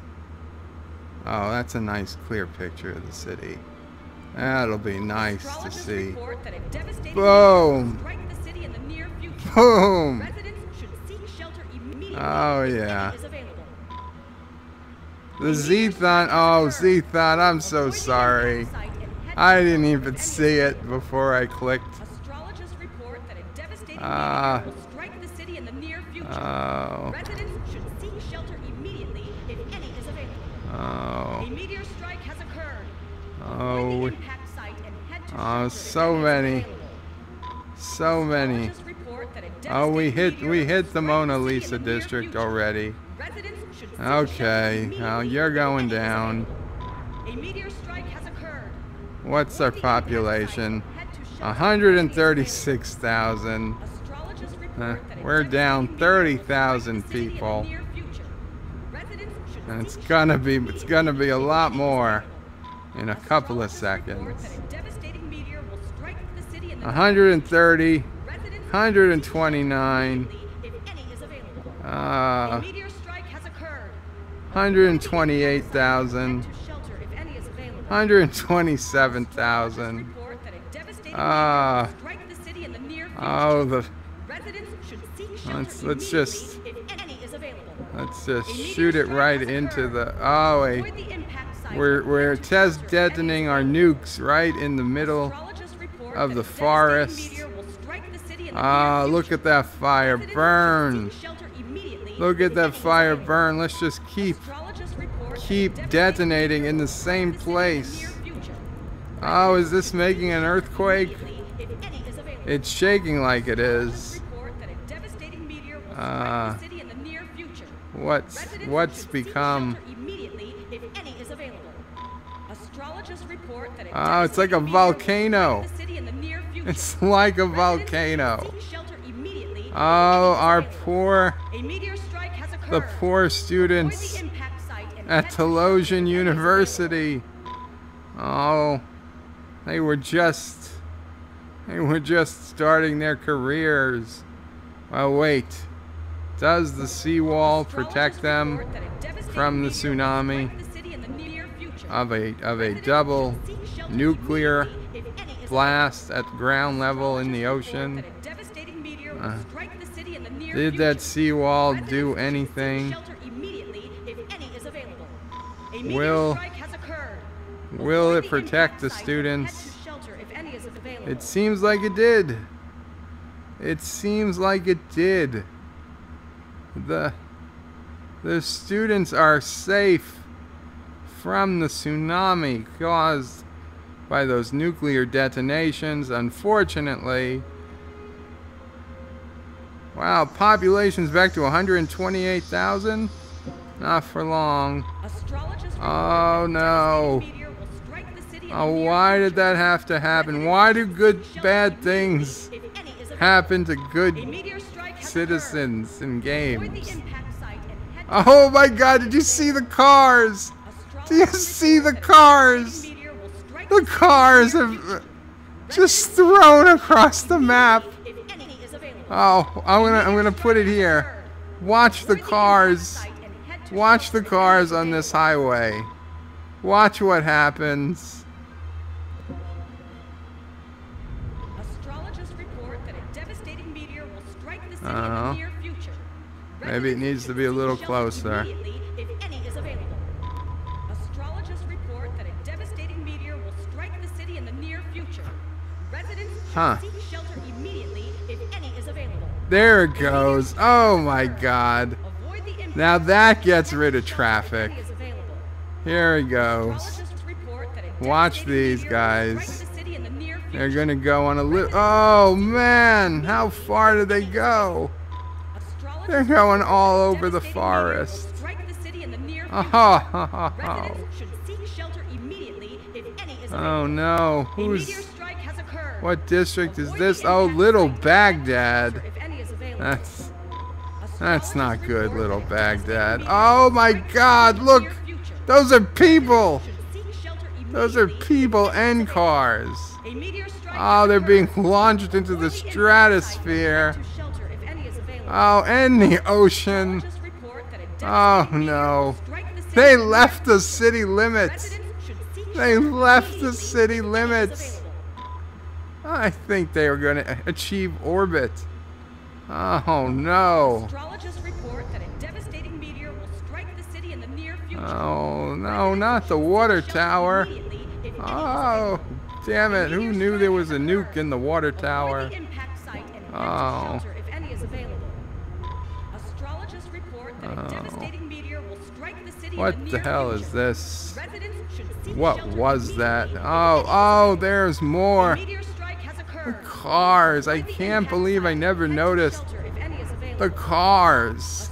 Oh, that's a nice clear picture of the city. That'll be nice to see. Boom. Boom. Oh, yeah. The Zethon. Oh, Zethon, I'm so sorry. I didn't even see it before I clicked. Oh. Oh. Oh. Oh, so many. So many. Oh, we hit the Mona Lisa district already. Okay, now you're going down. What's our population? 136,000. We're down 30,000 people. And it's gonna be a lot more in a couple of seconds. 130, 129, 128,000, 127,000. Let's just shoot it right into the. We're test detonating our nukes right in the middle of the forest. Look at that fire burn. Look at that fire burn. Let's just keep detonating in the same place. Oh, is this making an earthquake? It's shaking like it is. What's become? Oh, it's like a volcano. It's like a volcano. Oh, the poor students at Telosian University. Oh, they were just starting their careers. Well, wait. Does the seawall protect them from the tsunami of a double nuclear blast at ground level in the ocean? Did that seawall do anything? Will it protect the students? It seems like it did. It seems like it did. The students are safe from the tsunami caused by those nuclear detonations. Unfortunately, wow, population's back to 128,000. Not for long. Oh no. Oh, why did that have to happen? Why do bad things happen to good citizens in games? Oh my god, did you see the cars? Do you see the cars? The cars have just thrown across the map. Oh, I'm gonna put it here. Watch the cars. Watch the cars on this highway. Watch what happens. Maybe it needs to be a little closer. Huh. There it goes. Oh my god. Now that gets rid of traffic. Here he goes. Watch these guys. They're gonna go on a oh man, how far did they go? They're going all over the forest. Oh no, what district is this? Oh, Little Baghdad. That's not good, Little Baghdad. Oh my god, look! Those are people! Those are people and cars. Oh, they're being launched into the stratosphere. Oh, and the ocean. Oh no. They left the city limits. They left the city limits. I think they are going to achieve orbit. Oh no. Oh no, not the water tower. Oh, damn it. Who knew there was a nuke in the water tower? Oh. What the hell is this? What was that? Oh, there's more. The cars. I can't believe I never noticed the cars.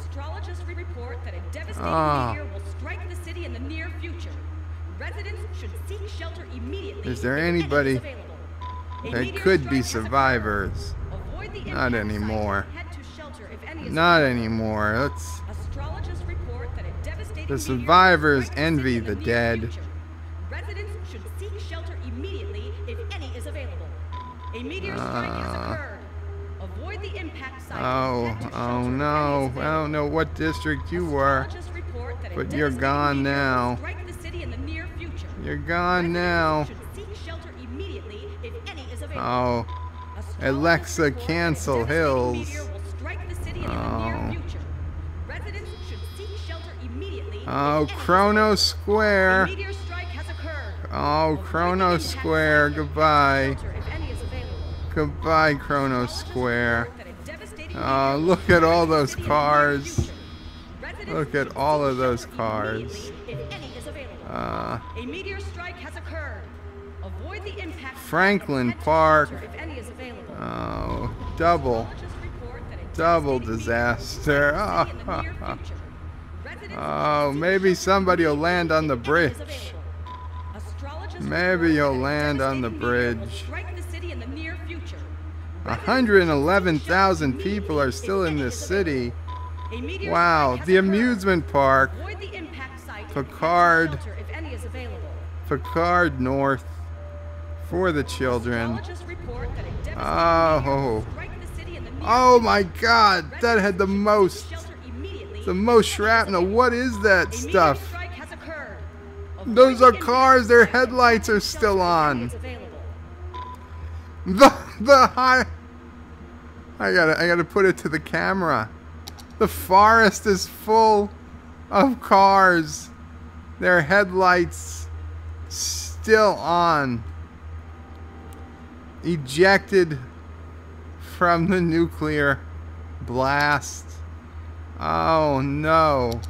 Oh. Is there anybody that could be survivors? Not anymore. Not anymore. The survivors envy the dead. A meteor strike has occurred. Avoid the impact site. Oh no. I don't know what district you were, but you're gone now. Strike the city in the near future. You're gone now. Should seek shelter immediately if any is available. Oh, Alexa, cancel Hills. Meteor will strike the city in the near future. Residents should seek shelter immediately. Oh, Chrono Square. A meteor strike has occurred. Oh, Chrono Square. Goodbye. If any is available. Goodbye, Chrono Square. Oh, look at all those cars. Look at all of those cars. A meteor strike has occurred. Avoid the impact. Franklin Park. If any is available. Oh, double disaster. Oh, maybe somebody will land on the bridge. Maybe you'll land on the bridge. 111,000 people are still in this city. Wow, the amusement park. Picard North for the children. Oh. Oh my God, that had the most shrapnel. What is that stuff? Those are cars, their headlights are still on. The high. I gotta put it to the camera. The forest is full of cars. Their headlights still on. Ejected from the nuclear blast. Oh no.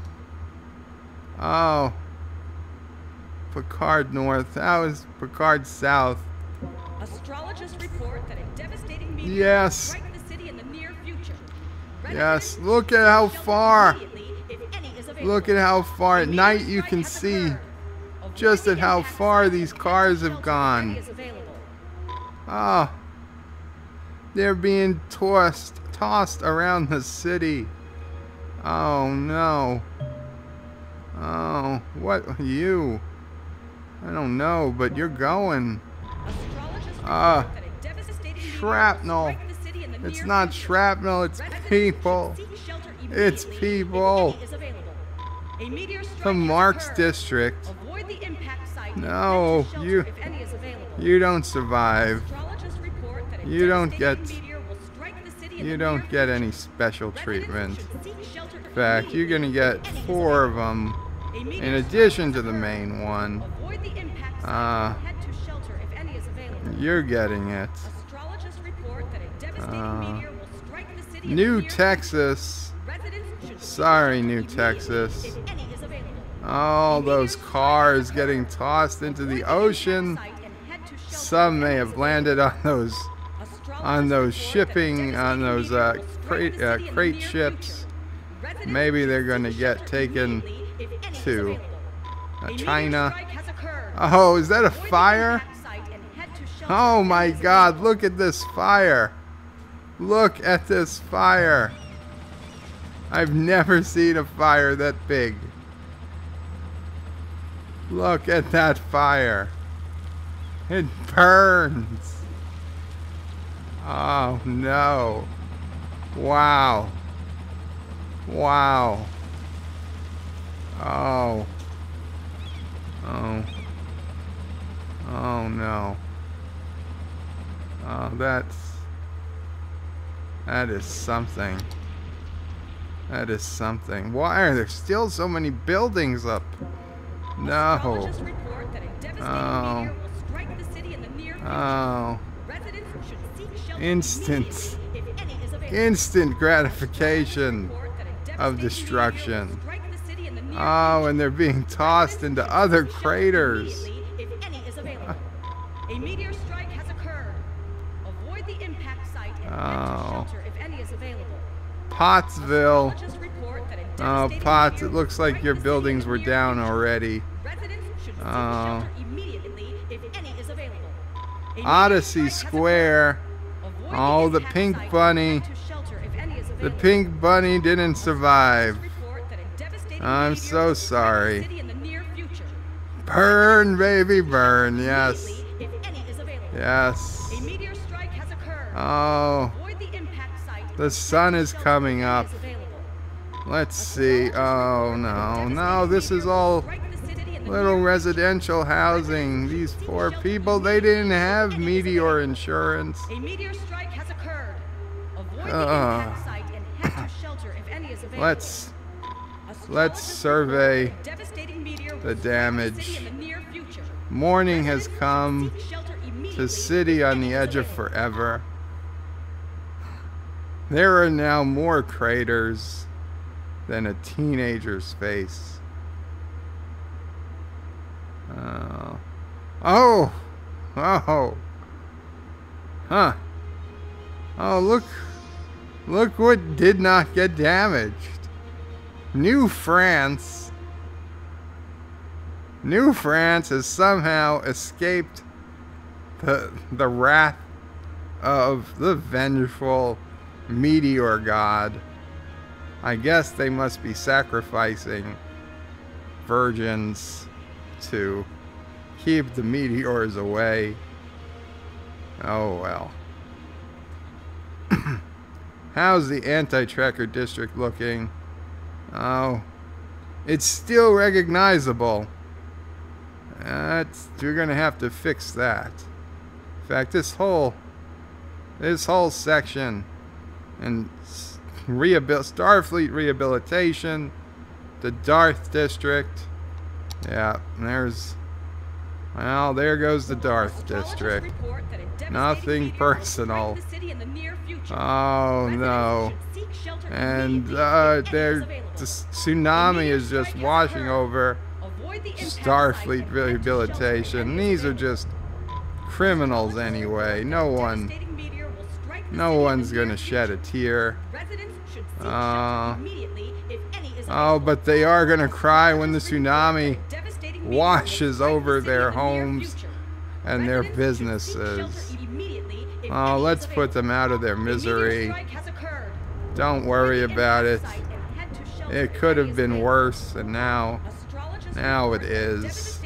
Oh. Picard North. That was Picard South. Astrologers report that a devastating meteor yes. will strike the city in the near future. Yes, look at how far. Look at how far at night you can see just at how far these cars have gone. Oh. They're being tossed around the city. Oh no. Oh, what are you? I don't know, but you're going. Shrapnel. It's not shrapnel, it's people. It's people. The Marks District. No, you don't survive. You don't get any special treatment. In fact, you're gonna get 4 of them in addition to the main one. You're getting it. New Texas. Sorry, New Texas. All those cars getting tossed into the ocean. Some may have landed on those shipping, on those crate ships. Maybe they're going to get taken to China. Oh, is that a fire? Oh my God, look at this fire. Look at this fire. I've never seen a fire that big. Look at that fire. It burns. Oh no. Wow. Wow. Oh. Oh. Oh no. Oh, that is something. That is something. Why are there still so many buildings up? No. Oh. Oh. Instant gratification of destruction. Oh, and they're being tossed into other craters. A meteor strike has occurred. Avoid the impact site and head to shelter if any is available. Pottsville. Oh, Potts, it looks like your buildings were down already. Oh. Odyssey Square. Oh, the pink bunny. The pink bunny didn't survive. I'm so sorry. Burn, baby, burn. Yes. Yes. occurred. Oh, Avoid the impact site. the sun is coming up. Let's see. Oh, no. No, this is all little residential housing. These poor people, they didn't have meteor insurance. A meteor strike has occurred. Avoid the impact site and head to shelter if any is available. Let's survey the damage. Morning has come to city on the edge of forever. There are now more craters than a teenager's face. Oh! Huh. Oh, look what did not get damaged. New France has somehow escaped the wrath of the vengeful meteor god. I guess they must be sacrificing virgins to keep the meteors away. Oh well. How's the anti-tracker district looking? Oh, it's still recognizable. You're gonna have to fix that. In fact, this whole section and Starfleet rehabilitation, the Darth district. Yeah, there goes the Darth district. Nothing personal. Oh no. And the tsunami is just washing over Starfleet rehabilitation. These are just criminals anyway. No one's gonna shed a tear. Oh, but they are gonna cry when the tsunami washes over their homes and their businesses. Oh, let's put them out of their misery. Don't worry about it. It could have been worse, and now it is.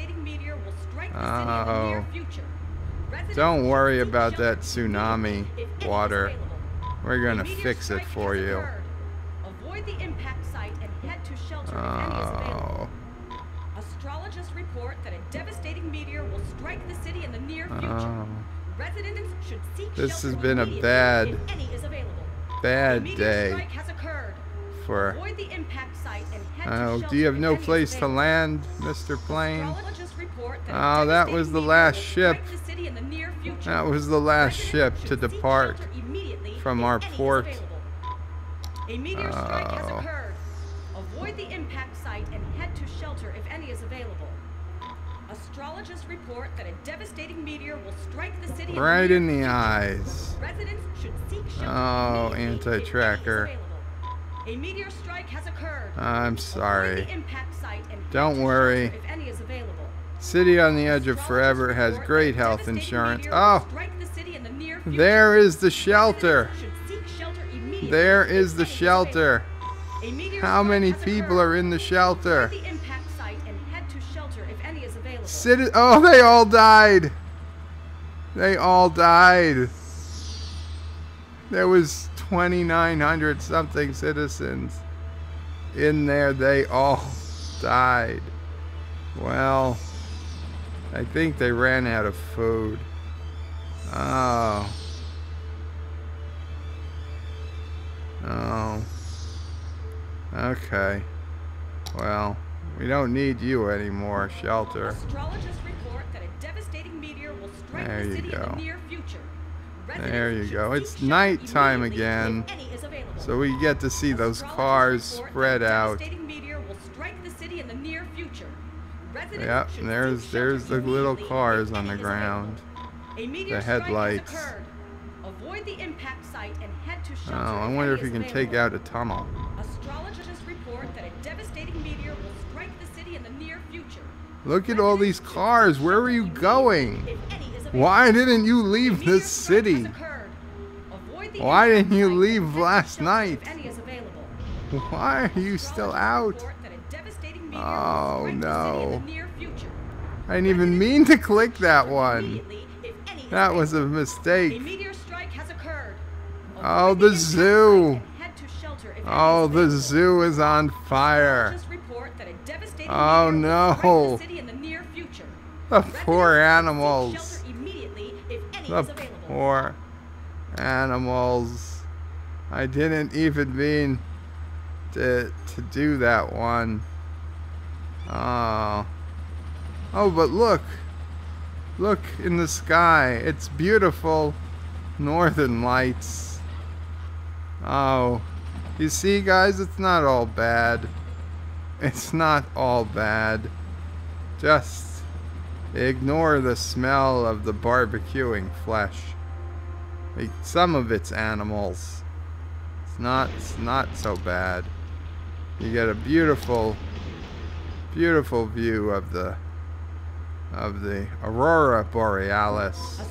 Oh, don't worry about that tsunami water. We're gonna fix it for you. Oh. Astrologists report that a devastating meteor will strike the city in the near future. Oh. Residents should seek This has shelter been a immediately if any is available. bad A meteor day strike has occurred. for. Avoid the impact site and head to Oh, shelter do you have if no any is place to available. land, Mr. Plane? Astrologists report that Oh, that was the last ship. the city in the near future. That was the last ship to Should seek depart shelter immediately from if our any is port. available. A meteor strike has Oh. occurred. Avoid the impact site and head to shelter if any is available. Astrologists report that a devastating meteor will strike the city Right in near the future. eyes. Residents should seek shelter Oh, immediately if any is anti-tracker. available. A meteor strike has occurred. I'm Avoid sorry. the impact site and head Don't to worry. shelter if any is available. City on the Edge of Forever has Report great that a health devastating insurance. meteor will Oh, strike the city in the near future. there is the shelter. Residents should seek shelter immediately There if is the any shelter. available. A meteor How strike many has people occurred. are in the shelter? Avoid the impact site and head to shelter if any is available. Oh, they all died. They all died. There was 2,900 something citizens in there. They all died. Well, I think they ran out of food. Oh. Oh. Okay. Well, we don't need you anymore, shelter. Astrologists report that a devastating meteor will strike There the you city in go. the near future. There you Residents go. should It's seek shelter nighttime immediately again, if any is available. so we get to see those Astrologists cars report spread that a out. devastating meteor will strike the city in the near future. Residents Yep, should and there's seek the shelter little immediately cars if on the any is ground. available. A meteor The strike has headlights. occurred. Avoid the impact site and head to Oh, shelter I if wonder any if you is can take available. out a tunnel. Astrologists report that a devastating meteor will strike the city in the near future. Look at all these cars. Where were you going? If any is available. Why didn't you A leave meteor this strike has city? occurred. Avoid the Why impact didn't you site and leave head to last shelter night? if any is available. Why are you still out? Astrologers report that a devastating meteor Oh, will strike the city in no. the near future. I didn't even mean to click that one. Immediately, if any is That was a available. A mistake. meteor strike has occurred. Oh, the zoo. Oh, the zoo is on fire. Oh no. The poor animals. The poor animals. I didn't even mean to do that one. Oh. Oh, but look. Look in the sky. It's beautiful. Northern lights. Oh. You see, guys, it's not all bad. It's not all bad. Just ignore the smell of the barbecuing flesh. Like, some of it's animals. It's not so bad. You get a beautiful view of the Aurora Borealis.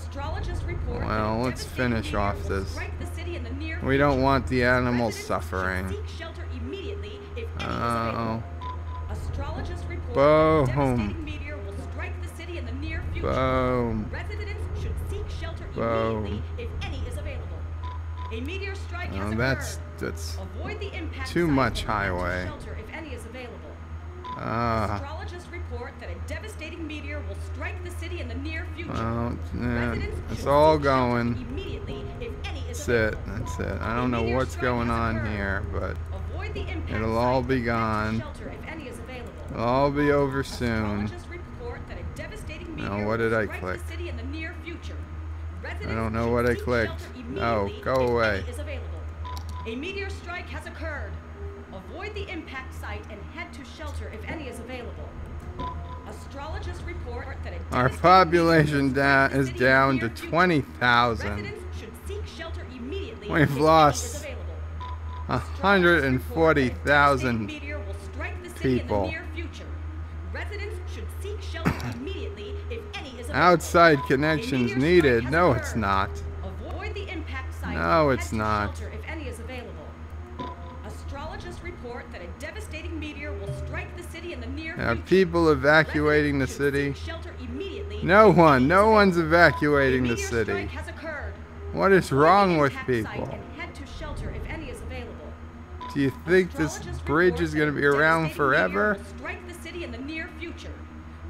Well, let's finish off this. We don't want the animals suffering. Oh. Boom. Boom. Boom. Oh, that's too much highway. Astrologists report that a devastating meteor will strike the city in the near future. Well, yeah, it's all going. That's it. That's it. I don't know what's going on here, but it'll all be gone. It'll all be over soon. Now, what did I click? I don't know what I clicked. Oh, go away. A meteor strike has occurred. Avoid the impact site and head to shelter if any is available. Astrologists report that our population is down to 20,000. We've lost 140,000 people. Outside connections needed. No, it's not. No, it's not. Report that a devastating meteor will strike the city in the near future. People evacuating the city? No one's evacuating the city. What is wrong with people? Do you think this bridge is going to be around forever?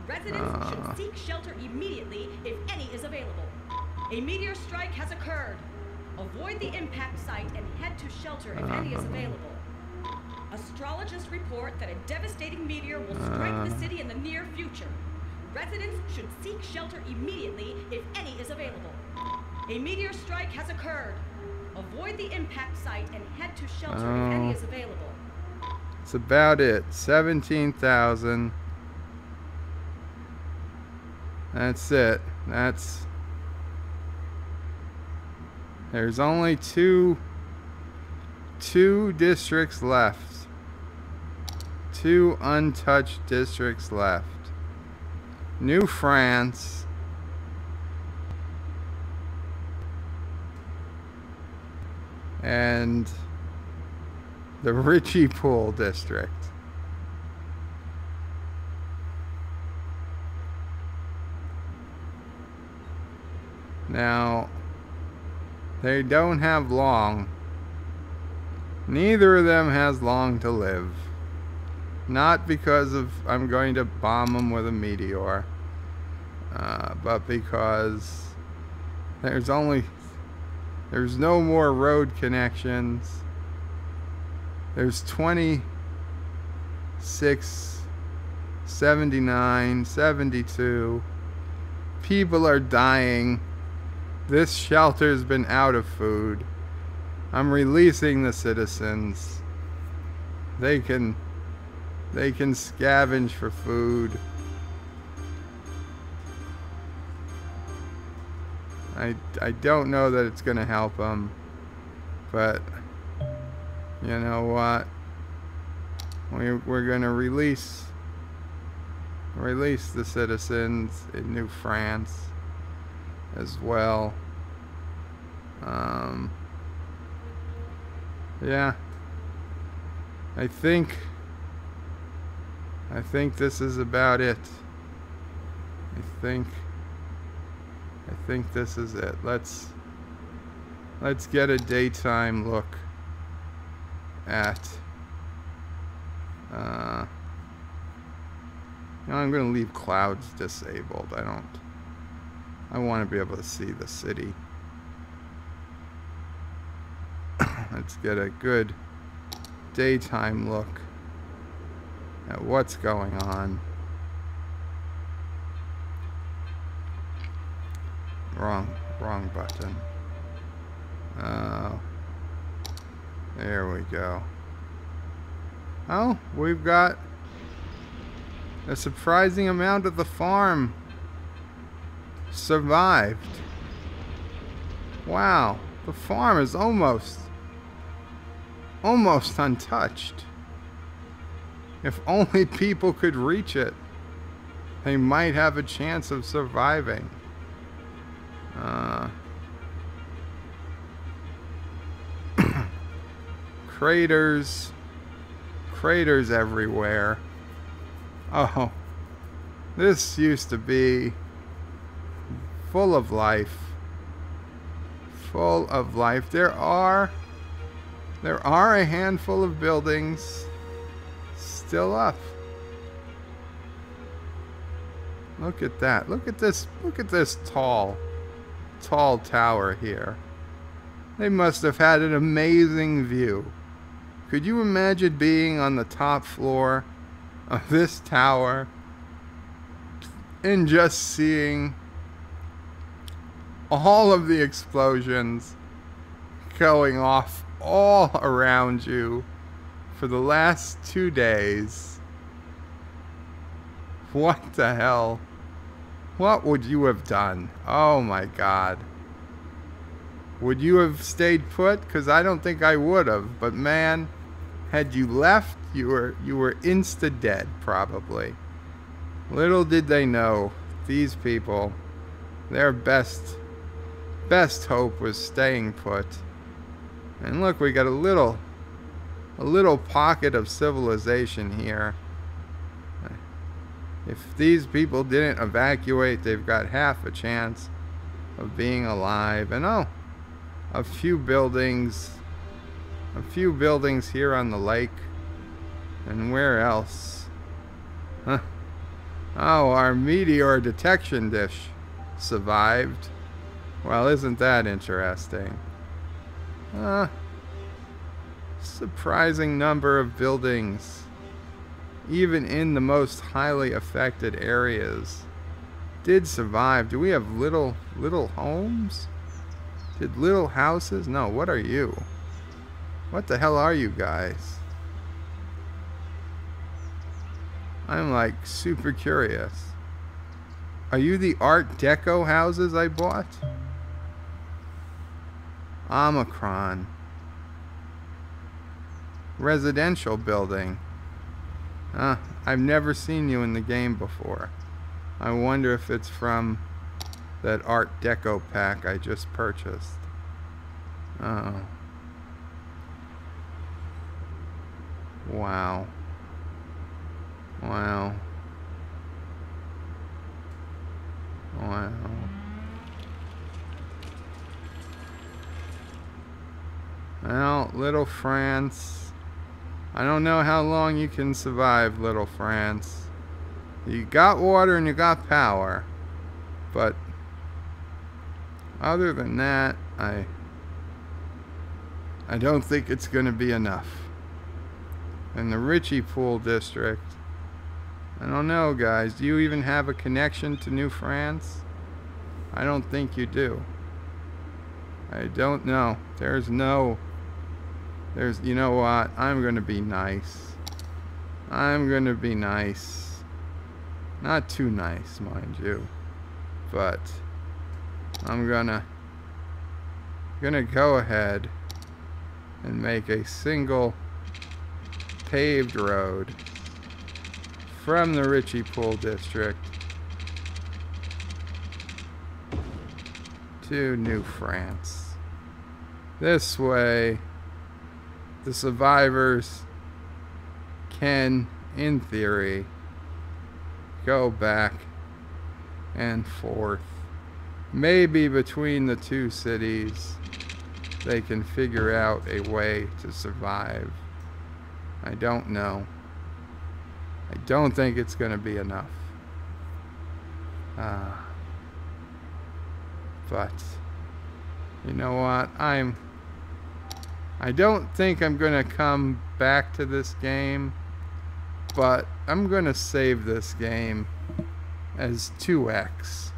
Residents should seek shelter immediately if any is available. A meteor strike has occurred. Avoid the impact site and head to shelter if any is available. Astrologists report that a devastating meteor will strike the city in the near future. Residents should seek shelter immediately if any is available. A meteor strike has occurred. Avoid the impact site and head to shelter if any is available. That's about it. 17,000. That's it. There's only two districts left. 2 untouched districts left. New France and the Ritchie Pool district. Now, they don't have long. Neither of them has long to live. Not because of I'm going to bomb them with a meteor, but because there's no more road connections. There's 26, 79, 72. People are dying. This shelter's been out of food. I'm releasing the citizens. They can scavenge for food. I don't know that it's gonna help them, but you know what? We're gonna release the citizens in New France as well. Yeah, I think this is about it. I think this is it. Let's Let's get a daytime look at you know, I'm gonna leave clouds disabled. I want to be able to see the city. Let's get a good daytime look at what's going on. Wrong button. There we go. Oh, we've got a surprising amount of the farm survived. Wow, the farm is almost untouched. If only people could reach it, they might have a chance of surviving. Craters everywhere. Oh, this used to be full of life. Full of life. There are a handful of buildings still up. Look at that. Look at this tall tower here. They must have had an amazing view. Could you imagine being on the top floor of this tower and just seeing all of the explosions going off all around you for the last 2 days? What the hell? What would you have done? Oh my God. Would you have stayed put? Because I don't think I would have. But man, had you left, you were insta dead probably. Little did they know, these people, their best hope was staying put. And look, we got a little pocket of civilization here. If these people didn't evacuate, they've got half a chance of being alive. And oh, a few buildings here on the lake. And where else? Huh. Oh, our meteor detection dish survived. Well, isn't that interesting? Surprising number of buildings, even in the most highly affected areas, did survive. Do we have little homes? Did little houses? No, what are you? What the hell are you guys? I'm like super curious. Are you the Art Deco houses I bought? Omicron. Residential building. I've never seen you in the game before. I wonder if it's from that Art Deco pack I just purchased. Oh. Wow. Wow. Wow. Well, little France. I don't know how long you can survive, little France. You got water and you got power. But other than that, I don't think it's going to be enough. In the Ritchie Pool district, I don't know, guys. Do you even have a connection to New France? I don't think you do. I don't know. You know what? I'm going to be nice. I'm going to be nice. Not too nice, mind you. But I'm gonna go ahead and make a single paved road from the Ritchie Pool district to New France. This way, the survivors can, in theory, go back and forth, maybe between the two cities, they can figure out a way to survive. I don't know. I don't think it's going to be enough. But you know what? I don't think I'm going to come back to this game, but I'm going to save this game as 2x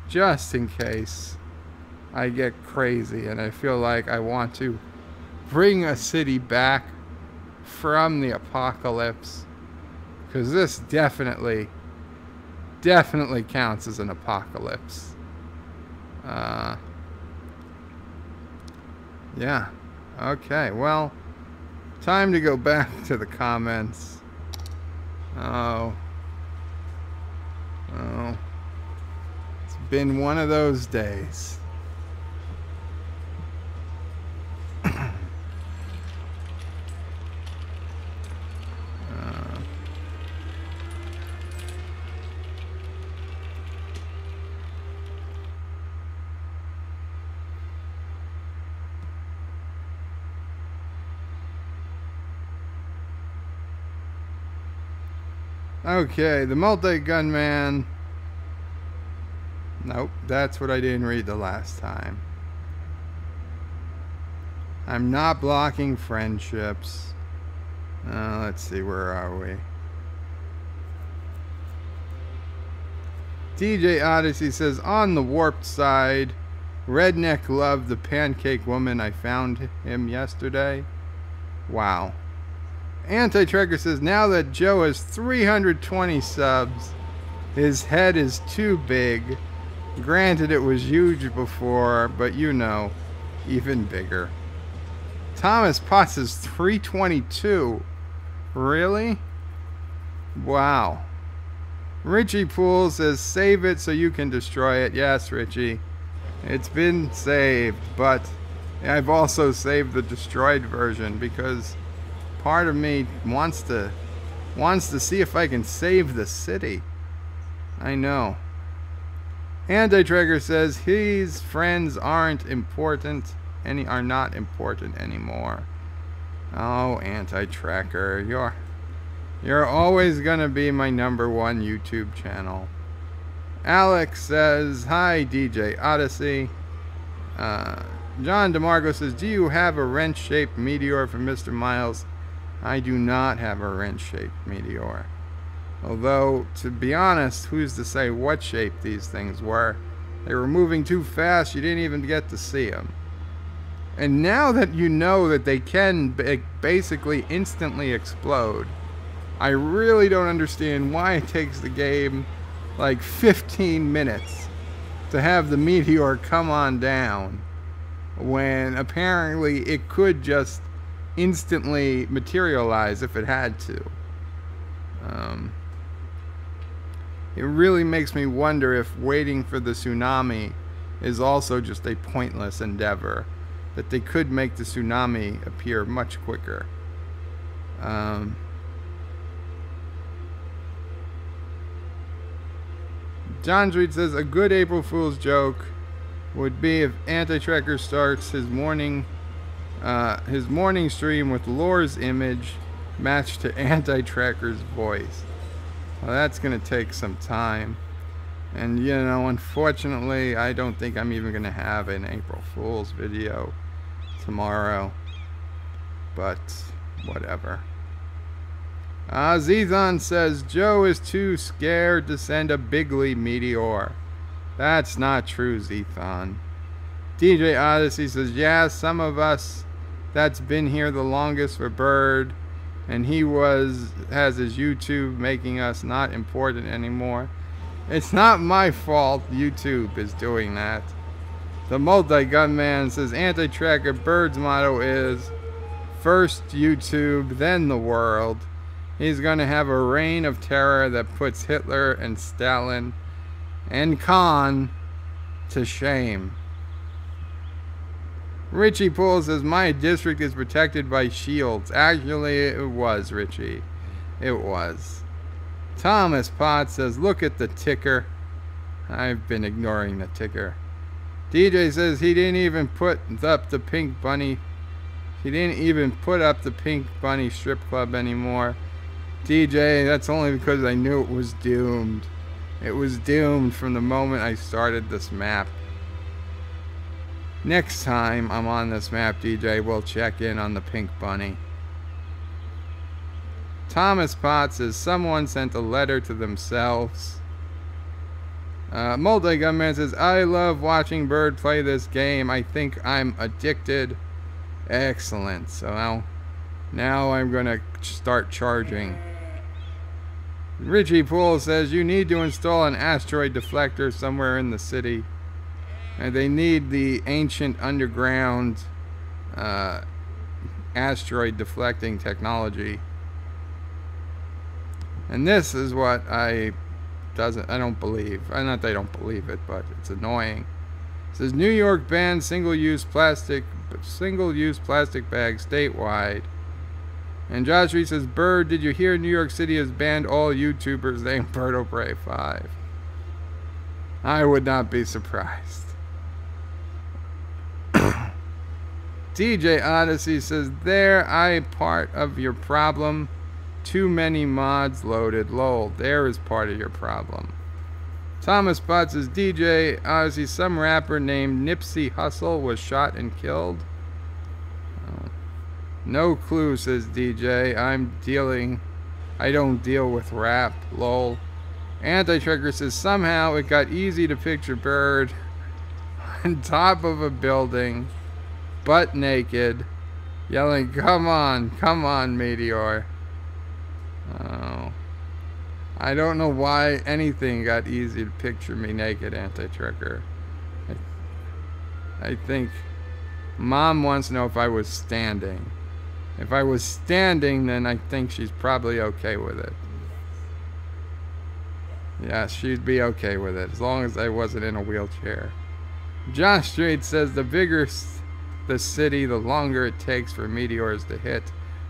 just in case I get crazy and I feel like I want to bring a city back from the apocalypse, because this definitely counts as an apocalypse. Yeah. Okay, well, time to go back to the comments. Oh, it's been one of those days. Okay, the multi-gunman. Nope, that's what I didn't read the last time. I'm not blocking friendships. Let's see, where are we? DJ Odyssey says, on the warped side, Redneck loved the pancake woman. I found him yesterday. Wow. Anti-Trekker says, now that Joe has 320 subs, his head is too big. Granted, it was huge before, but you know, even bigger. Thomas Potts is 322. Really? Wow. Richie Poole says, save it so you can destroy it. Yes, Richie. It's been saved, but I've also saved the destroyed version because part of me wants to see if I can save the city. I know. Anti-Trekker says his friends aren't important. Are not important anymore. Oh, Anti-Trekker, you're always gonna be my #1 YouTube channel. Alex says, hi DJ Odyssey. John DeMarco says, do you have a wrench-shaped meteor for Mr. Miles? I do not have a wrench-shaped meteor. Although, to be honest, who's to say what shape these things were? They were moving too fast, you didn't even get to see them. And now that you know that they can basically instantly explode, I really don't understand why it takes the game like 15 minutes to have the meteor come on down, when apparently it could just instantly materialize if it had to. It really makes me wonder if waiting for the tsunami is also just a pointless endeavor, that they could make the tsunami appear much quicker. John Street says, a good April Fool's joke would be if Anti-Trekker starts his morning stream with Lore's image matched to Anti-Trekker's voice. Well, that's going to take some time. And, you know, unfortunately, I don't think I'm even going to have an April Fool's video tomorrow. But, whatever. Zethon says, Joe is too scared to send a bigly meteor. That's not true, Zethon. DJ Odyssey says, yeah, some of us that's been here the longest were Bird, and he has his YouTube making us not important anymore. It's not my fault YouTube is doing that. The Multi-Gunman says, Anti-Trekker, Bird's motto is first YouTube, then the world. He's going to have a reign of terror that puts Hitler and Stalin and Khan to shame. Richie Poole says, my district is protected by shields. Actually, it was, Richie. It was. Thomas Potts says, look at the ticker. I've been ignoring the ticker. DJ says he didn't even put up the Pink Bunny. He didn't even put up the Pink Bunny strip club anymore. DJ, that's only because I knew it was doomed. It was doomed from the moment I started this map. Next time I'm on this map, DJ, we'll check in on the Pink Bunny. Thomas Potts says someone sent a letter to themselves. Multi-Gunman says, I love watching Bird play this game. I think I'm addicted. Excellent. So now I'm going to start charging. Richie Poole says, you need to install an asteroid deflector somewhere in the city. And they need the ancient underground asteroid deflecting technology. And this is what I don't believe. Not that I don't believe it, but it's annoying. It says New York bans single-use plastic bags statewide. And Josh Reed says, Bird, did you hear New York City has banned all YouTubers named Birdo Bray 5? I would not be surprised. DJ Odyssey says, there, I part of your problem. Too many mods loaded. Lol, there is part of your problem. Thomas Potts says, DJ Odyssey, some rapper named Nipsey Hussle was shot and killed. No clue, says DJ. I don't deal with rap. Lol. Anti-Trucker says, somehow it got easy to picture Bird on top of a building, butt naked, yelling, come on, Meteor. Oh. I don't know why anything got easy to picture me naked, Anti-Trucker. I think Mom wants to know if I was standing. If I was standing, then I think she's probably okay with it. Yeah, she'd be okay with it, as long as I wasn't in a wheelchair. Josh Street says, the bigger the city, the longer it takes for meteors to hit.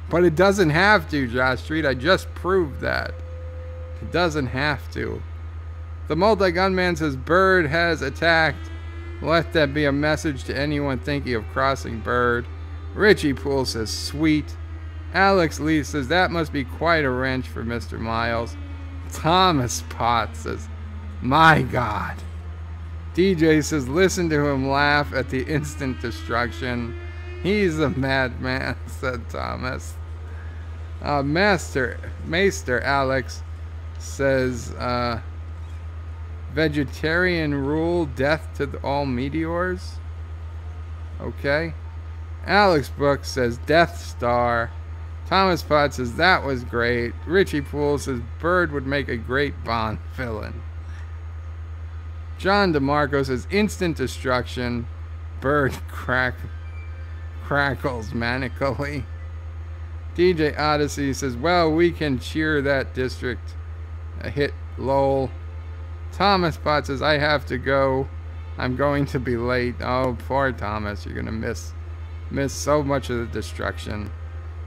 But it doesn't have to, Josh Street. I just proved that. It doesn't have to. The Multi-Gunman says, Bird has attacked. Let that be a message to anyone thinking of crossing Bird. Richie Poole says, sweet. Alex Lee says, that must be quite a wrench for Mr. Miles. Thomas Potts says, my God. DJ says, listen to him laugh at the instant destruction. He's a madman, said Thomas. Master Alex says, vegetarian rule, death to all meteors. Okay. Alex Book says, Death Star. Thomas Potts says, that was great. Richie Poole says, Bird would make a great Bond villain. John DeMarco says, instant destruction. Bird crackles manically. DJ Odyssey says, well, we can cheer that district a hit, lol. Thomas Potts says, I have to go. I'm going to be late. Oh, poor Thomas. You're going to miss so much of the destruction.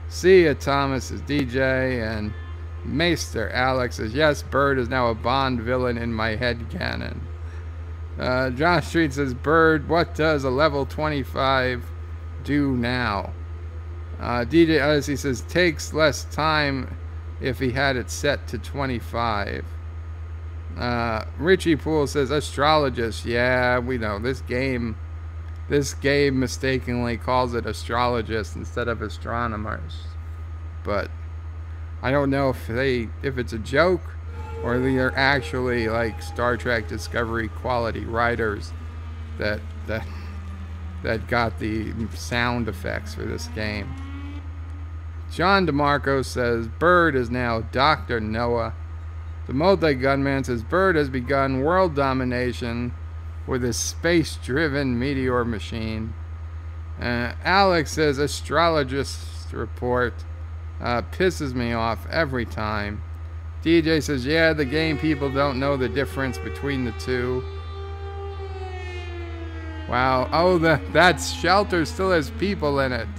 See ya, Thomas, is DJ. And Maester Alex says, yes, Bird is now a Bond villain in my head canon. Josh Street says, Bird, what does a level 25 do now? DJ Odyssey says, takes less time if he had it set to 25. Richie Poole says, astrologist. Yeah, we know this game mistakenly calls it astrologists instead of astronomers. But I don't know if it's a joke or they're actually like Star Trek Discovery quality writers that got the sound effects for this game. John DeMarco says, Bird is now Dr. Noah. The Multi-Gunman says, Bird has begun world domination with a space-driven meteor machine. Alex says, astrologist report pisses me off every time. DJ says, yeah, the game people don't know the difference between the two. Wow. Oh, that shelter still has people in it.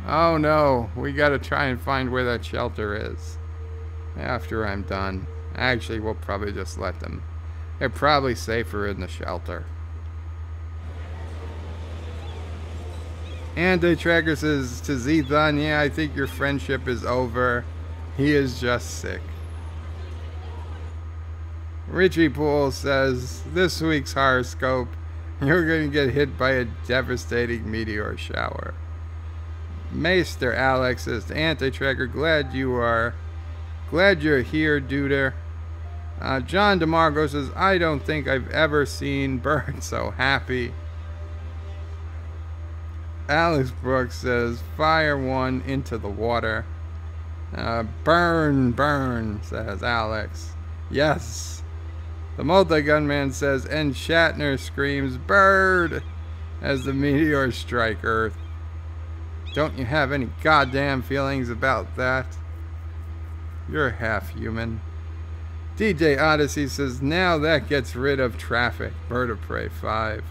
Oh no, we gotta try and find where that shelter is after I'm done. Actually, we'll probably just let them. They're probably safer in the shelter. Anti-Tracker says to Zethon, yeah, I think your friendship is over. He is just sick. Richie Poole says, this week's horoscope, you're going to get hit by a devastating meteor shower. Maester Alex says to Anti-Tracker, glad you're here, duder. John DeMarco says, I don't think I've ever seen Bird so happy. Alex Brooks says, fire one into the water. Burn, says Alex. Yes. The multi-gunman says, and Shatner screams, Bird, as the meteors strike Earth. Don't you have any goddamn feelings about that? You're half human. DJ Odyssey says, now that gets rid of traffic. Bird of Prey 5.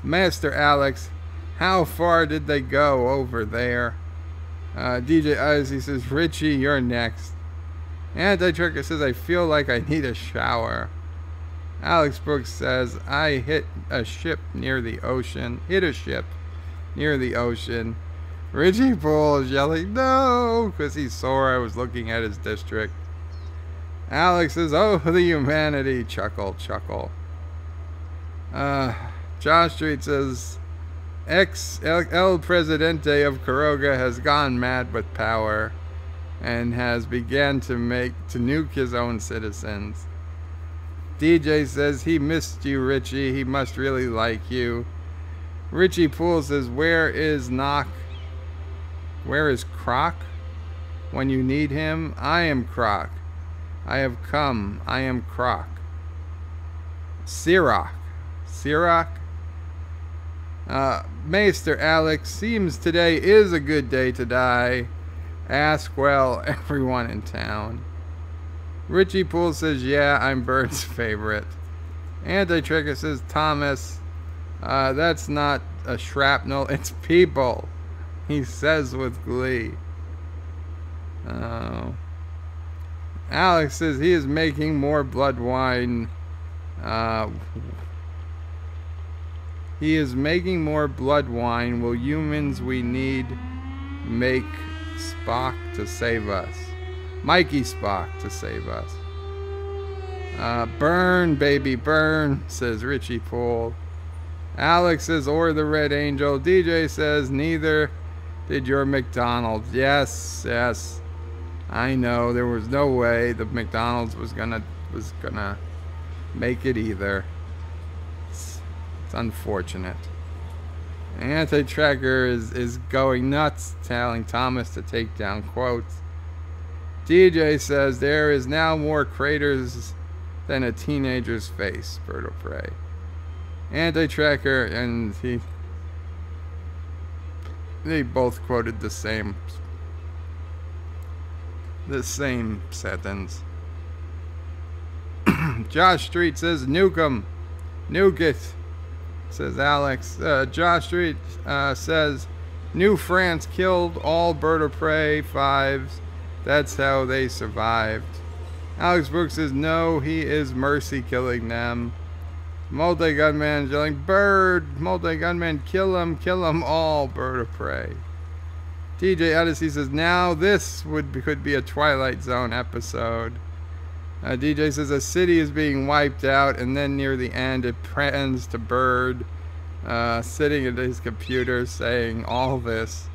Master Alex, how far did they go over there? DJ Odyssey says, Richie, you're next. Anti-Tracker says, I feel like I need a shower. Alex Brooks says, I hit a ship near the ocean. Richie Poole is yelling, no, because he saw I was looking at his district. Alex says, oh, the humanity. Chuckle. John Street says, El Presidente of Quiroga has gone mad with power and has began to nuke his own citizens. DJ says, he missed you, Richie. He must really like you. Richie Poole says, where is Knock? Where is Croc? When you need him, I am Croc. I have come. I am Croc. Sirach. Maester Alex, seems today is a good day to die. Ask, well, everyone in town. Richie Poole says, yeah, I'm Bird's favorite. Anti-Tracker says, Thomas, that's not a shrapnel, it's people. He says with glee. Alex says he is making more blood wine. He is making more blood wine. Will humans we need make Spock to save us? Mikey Spock to save us. Burn, baby, burn, says Richie Poole. Alex says, or the Red Angel. DJ says, neither did your McDonald's. Yes. I know, there was no way the McDonald's was gonna make it either. It's unfortunate. Anti-Tracker is going nuts, telling Thomas to take down quotes. DJ says there is now more craters than a teenager's face. Bird of Prey. Anti-Tracker and they both quoted the same sentence. Josh Street says, nuke 'em. Nuke it, says Alex. Josh Street says, New France killed all Bird of Prey 5s. That's how they survived. Alex Brooks says, no, he is mercy killing them. Multi-Gunman yelling, Bird, Multi-Gunman, kill them all, Bird of Prey. DJ Odyssey says, now this could be a Twilight Zone episode. DJ says, a city is being wiped out, and then near the end it pans to Bird sitting at his computer saying all this.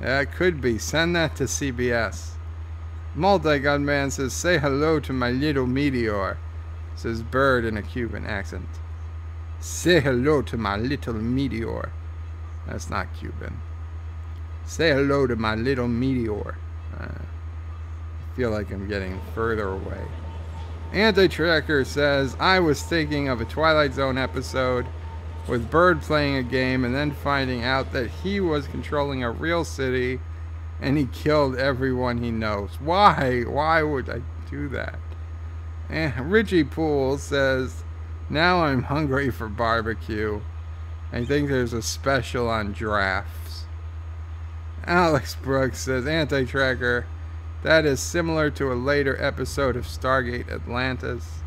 Yeah, it could be. Send that to CBS. Multi-Gunman says, say hello to my little meteor, says Bird in a Cuban accent. Say hello to my little meteor. That's not Cuban. Say hello to my little meteor. I feel like I'm getting further away. Anti-Tracker says, I was thinking of a Twilight Zone episode with Bird playing a game and then finding out that he was controlling a real city and he killed everyone he knows. Why? Why would I do that? And Richie Poole says, now I'm hungry for barbecue. I think there's a special on drafts. Alex Brooks says, Anti-Tracker, that is similar to a later episode of Stargate Atlantis.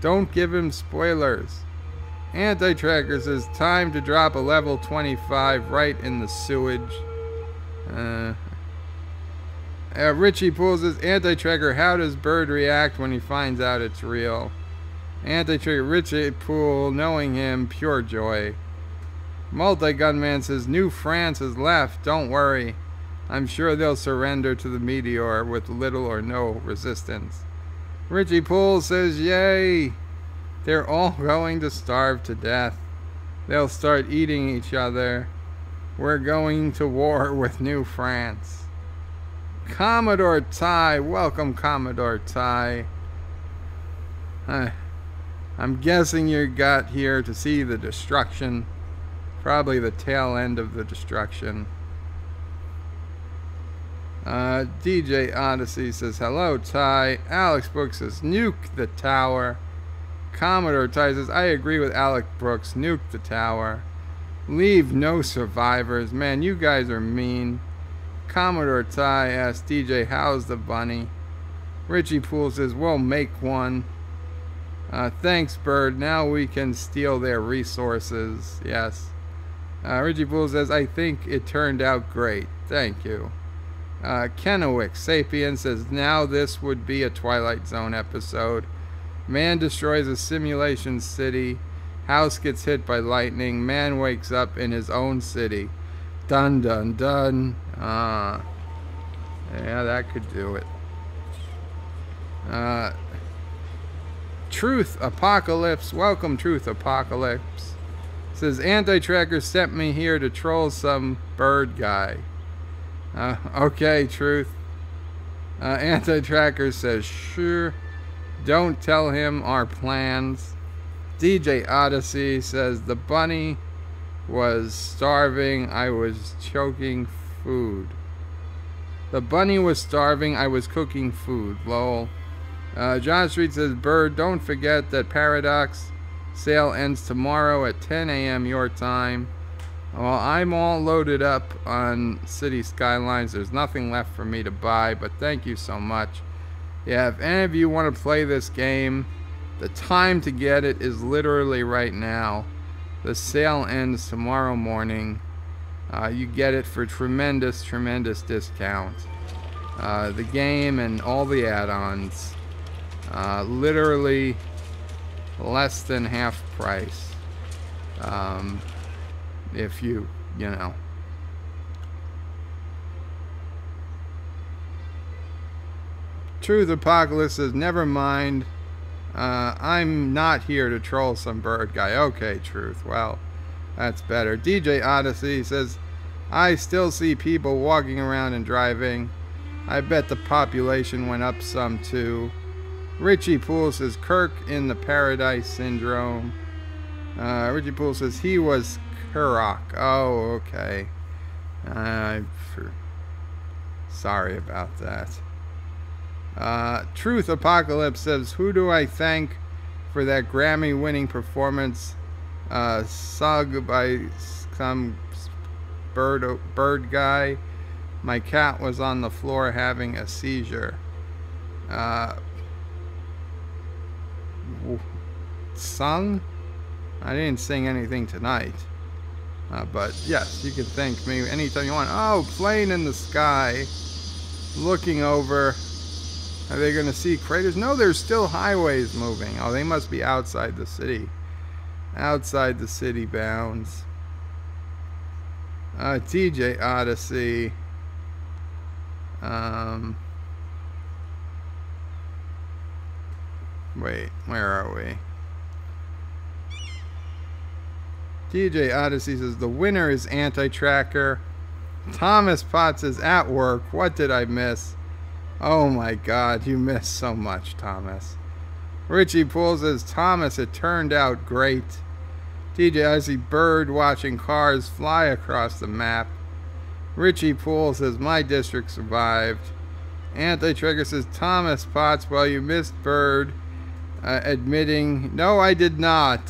Don't give him spoilers. Anti-Tracker says, time to drop a level 25 right in the sewage. Richie Poole says, Anti-Tracker, how does Bird react when he finds out it's real? Anti-Tracker, Richie Poole, knowing him, pure joy. Multi-Gunman says, New France has left, don't worry. I'm sure they'll surrender to the meteor with little or no resistance. Richie Poole says, yay! They're all going to starve to death. They'll start eating each other. We're going to war with New France. Commodore Ty, welcome Commodore Ty. I'm guessing you got here to see the destruction. Probably the tail end of the destruction. DJ Odyssey says, hello Ty. Alex Brooks says, nuke the tower. Commodore Ty says, I agree with Alec Brooks, nuke the tower. Leave no survivors. Man, you guys are mean. Commodore Ty asks DJ, how's the bunny? Richie Poole says, we'll make one. Thanks, Bird. Now we can steal their resources. Yes. Richie Poole says, I think it turned out great. Thank you. Kennewick Sapien says, now this would be a Twilight Zone episode. Man destroys a simulation city. House gets hit by lightning. Man wakes up in his own city. Dun dun dun. Yeah, that could do it. Truth Apocalypse. Welcome, Truth Apocalypse. Says, Anti-Tracker sent me here to troll some bird guy. Okay, Truth. Anti-Tracker says, sure. Don't tell him our plans. DJ Odyssey says, the bunny was starving. I was choking food. The bunny was starving. I was cooking food. Lol. John Street says, Bird, don't forget that Paradox sale ends tomorrow at 10 a.m. your time. Well, I'm all loaded up on Cities Skylines. There's nothing left for me to buy, but thank you so much. Yeah, if any of you want to play this game, the time to get it is literally right now. The sale ends tomorrow morning. You get it for tremendous, tremendous discount. The game and all the add-ons. Literally less than half price. If you know. Truth Apocalypse says, never mind. I'm not here to troll some bird guy. Okay, Truth. Well, that's better. DJ Odyssey says, I still see people walking around and driving. I bet the population went up some too. Richie Poole says, Kirk in the Paradise Syndrome. Richie Poole says, he was Kurok. Oh, okay. Sorry about that. Truth Apocalypse says, who do I thank for that Grammy-winning performance sung by some bird guy? My cat was on the floor having a seizure. Sung? I didn't sing anything tonight. But yes, you can thank me anytime you want. Oh, plane in the sky. Looking over. Are they going to see craters? No, there's still highways moving. Oh, they must be outside the city. Outside the city bounds. TJ Odyssey. Wait, where are we? TJ Odyssey says, the winner is Anti-Tracker. Thomas Potts is at work. What did I miss? Oh my God, you missed so much, Thomas. Richie Poole says, Thomas, it turned out great. TJ, I see bird watching cars fly across the map. Richie Poole says, my district survived. Anti-Tracker says, Thomas Potts, well, you missed bird. Admitting, no, I did not.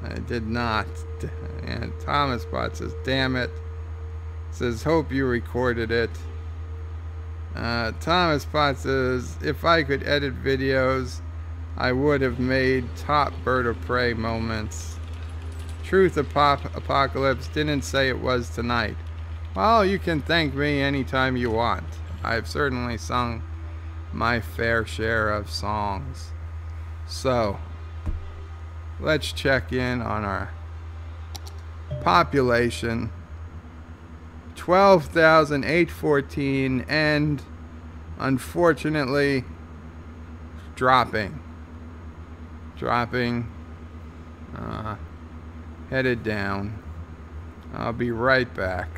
I did not. And Thomas Potts says, damn it. Says, hope you recorded it. Thomas Potts says, if I could edit videos, I would have made top bird of prey moments. Truth Apocalypse didn't say it was tonight. Well, you can thank me anytime you want. I've certainly sung my fair share of songs. So, let's check in on our population. 12,814 and unfortunately dropping, headed down. I'll be right back.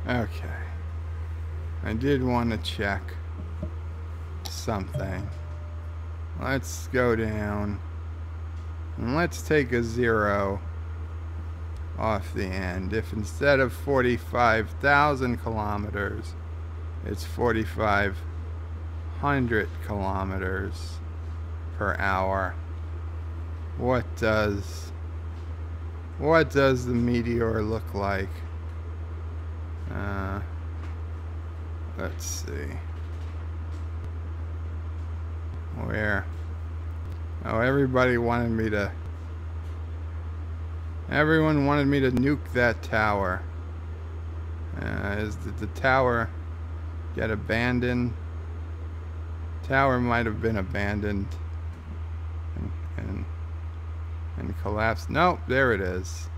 Okay. I did want to check something. Let's go down. And let's take a 0 off the end. If instead of 45,000 kilometers, it's 4,500 kilometers per hour. What does the meteor look like? Let's see. Where? Oh, everyone wanted me to nuke that tower. Did the tower get abandoned? Tower might have been abandoned and collapsed. Nope, there it is.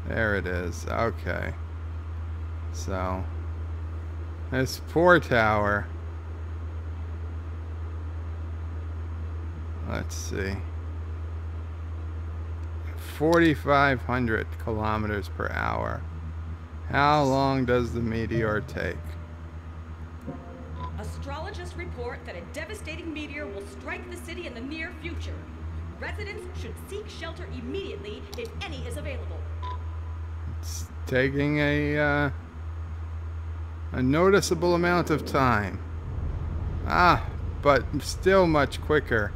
There it is. Okay. So, this poor tower. Let's see. 4,500 kilometers per hour. How long does the meteor take? Astrologists report that a devastating meteor will strike the city in the near future. Residents should seek shelter immediately if any is available. It's taking a noticeable amount of time. But still much quicker.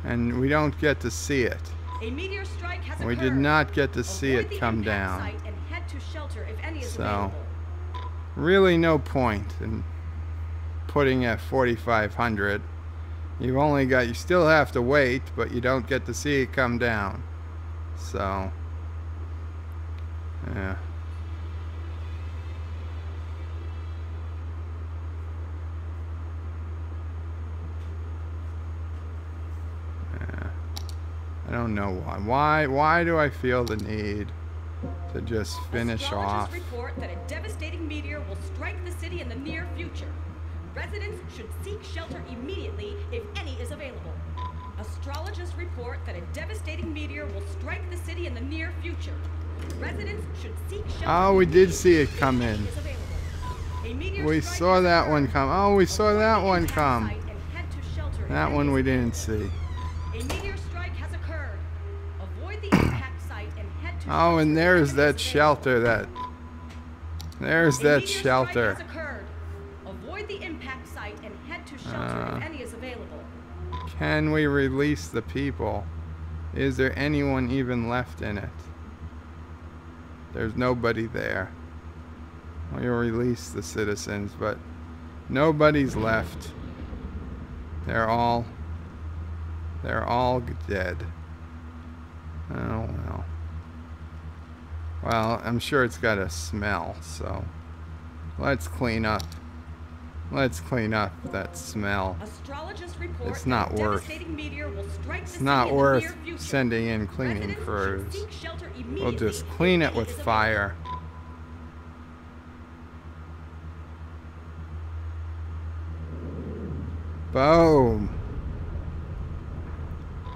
And we don't get to see it. A meteor strike has occurred. We did not get to see it come down. Site and head to shelter if any is So, available. really no point in putting at 4,500. You still have to wait, but you don't get to see it come down. So, yeah. I don't know why. Why do I feel the need to just finish off? Astrologers report that a devastating meteor will strike the city in the near future. Residents should seek shelter immediately if any is available. Astrologists report that a devastating meteor will strike the city in the near future. Residents should seek shelter. Oh, we did see it come in. We saw that one come. Oh, we saw that one come. That one we didn't see. A meteor strike has occurred. Avoid the impact site and head to Oh, and there's that shelter that. There's that shelter. Avoid the impact site and head to shelter if any is available. Can we release the people? Is there anyone even left in it? There's nobody there. We'll release the citizens, but nobody's left. They're all dead. Oh well. Well, I'm sure it's got a smell, so let's clean up. Let's clean up that smell. It's not worth. It's not worth sending in cleaning crews. We'll just clean it with fire. Boom.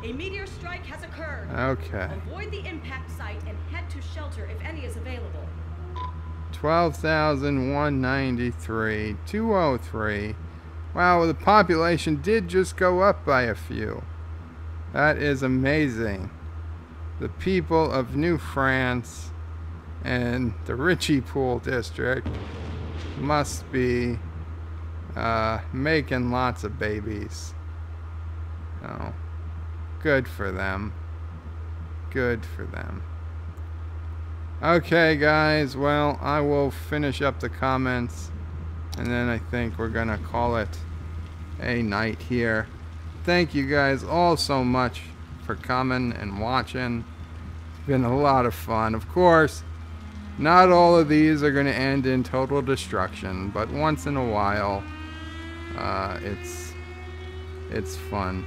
A meteor strike has occurred. Okay. Avoid the impact site and head to shelter if any is available. 12,193, 203. Wow, the population did just go up by a few. That is amazing. The people of New France and the Ritchie Pool district must be making lots of babies. Oh, good for them. Good for them. Okay, guys, well, I will finish up the comments, and then I think we're gonna call it a night here. Thank you guys all so much for coming and watching. It's been a lot of fun. Of course, not all of these are gonna end in total destruction, but once in a while, it's fun.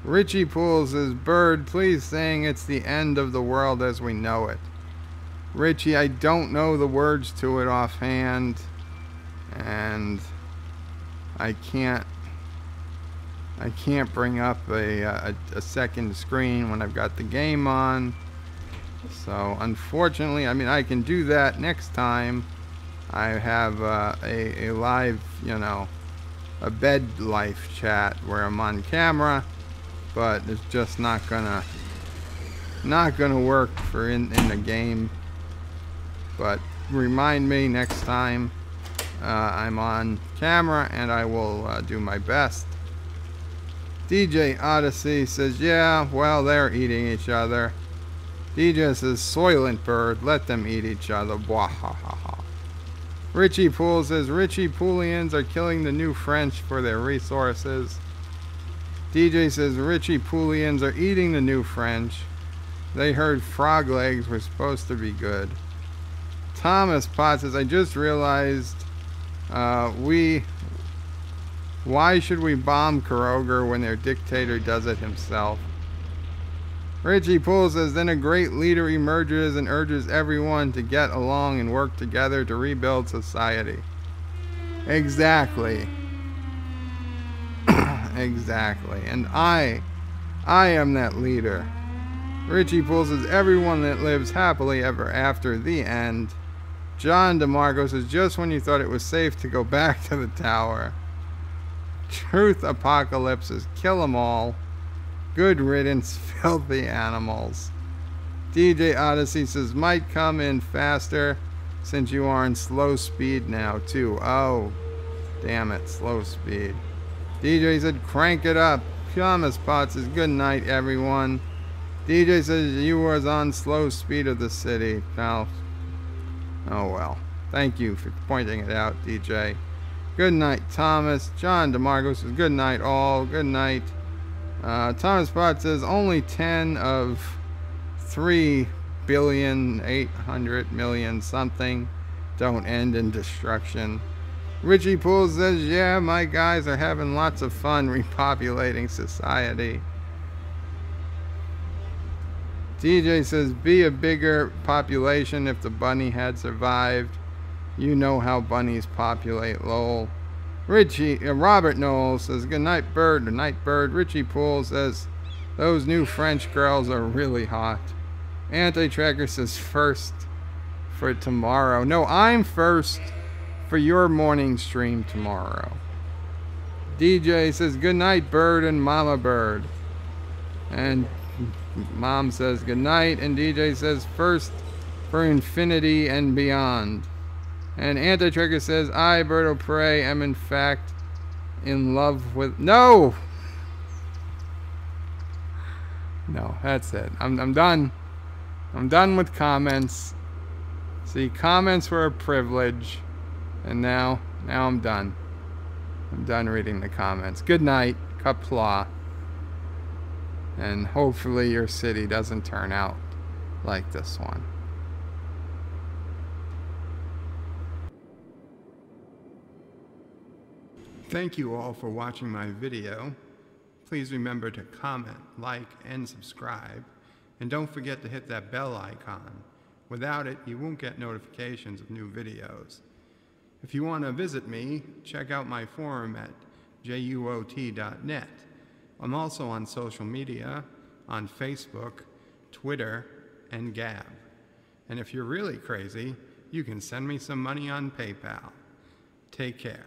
Richie Pool says, Bird, please saying it's the end of the world as we know it. Richie, I don't know the words to it offhand, and I can't bring up a second screen when I've got the game on. So unfortunately, I mean, I can do that next time I have a live, you know, a bed life chat where I'm on camera. But it's just not gonna work for in the game. But remind me next time I'm on camera, and I will do my best. DJ Odyssey says, yeah, well, they're eating each other. DJ says, Soylent Bird, let them eat each other. Bwahahaha. Richie Pool says, Richie Poolians are killing the New French for their resources. DJ says, Richie Poolians are eating the New French. They heard frog legs were supposed to be good. Thomas Potts says, I just realized why should we bomb Kroger when their dictator does it himself? Richie Pool says, then a great leader emerges and urges everyone to get along and work together to rebuild society. Exactly. Exactly. And I am that leader. Richie Pool says, everyone that lives happily ever after, the end. John DeMarco says, just when you thought it was safe to go back to the tower. Truth Apocalypse says, kill them all. Good riddance, filthy animals. DJ Odyssey says, might come in faster since you are in slow speed now too. Oh, damn it, slow speed. DJ said, crank it up. Thomas Potts says, good night, everyone. DJ says, you was on slow speed of the city. Now, oh well. Thank you for pointing it out, DJ. Good night, Thomas. John DeMarco says, good night, all. Good night. Thomas Potts says, only 10 of 3,800,000,000 something don't end in destruction. Richie Poole says, yeah, my guys are having lots of fun repopulating society. DJ says, be a bigger population if the bunny had survived. You know how bunnies populate, lol. Robert Knowles says, good night, bird. Good night, bird. Richie Poole says, those new French girls are really hot. Anti-Tracker says, first for tomorrow. No, I'm first for your morning stream tomorrow. DJ says, good night, bird and mama bird. And mom says, good night. And DJ says, first for infinity and beyond. And Anti-Tracker says, I, Berto Prey, am in fact in love with... No! No, that's it. I'm done. I'm done with comments. See, comments were a privilege. And now I'm done. I'm done reading the comments. Good night, Qapla. And hopefully your city doesn't turn out like this one. Thank you all for watching my video. Please remember to comment, like, and subscribe. And don't forget to hit that bell icon. Without it, you won't get notifications of new videos. If you want to visit me, check out my forum at juot.net. I'm also on social media, on Facebook, Twitter, and Gab. And if you're really crazy, you can send me some money on PayPal. Take care.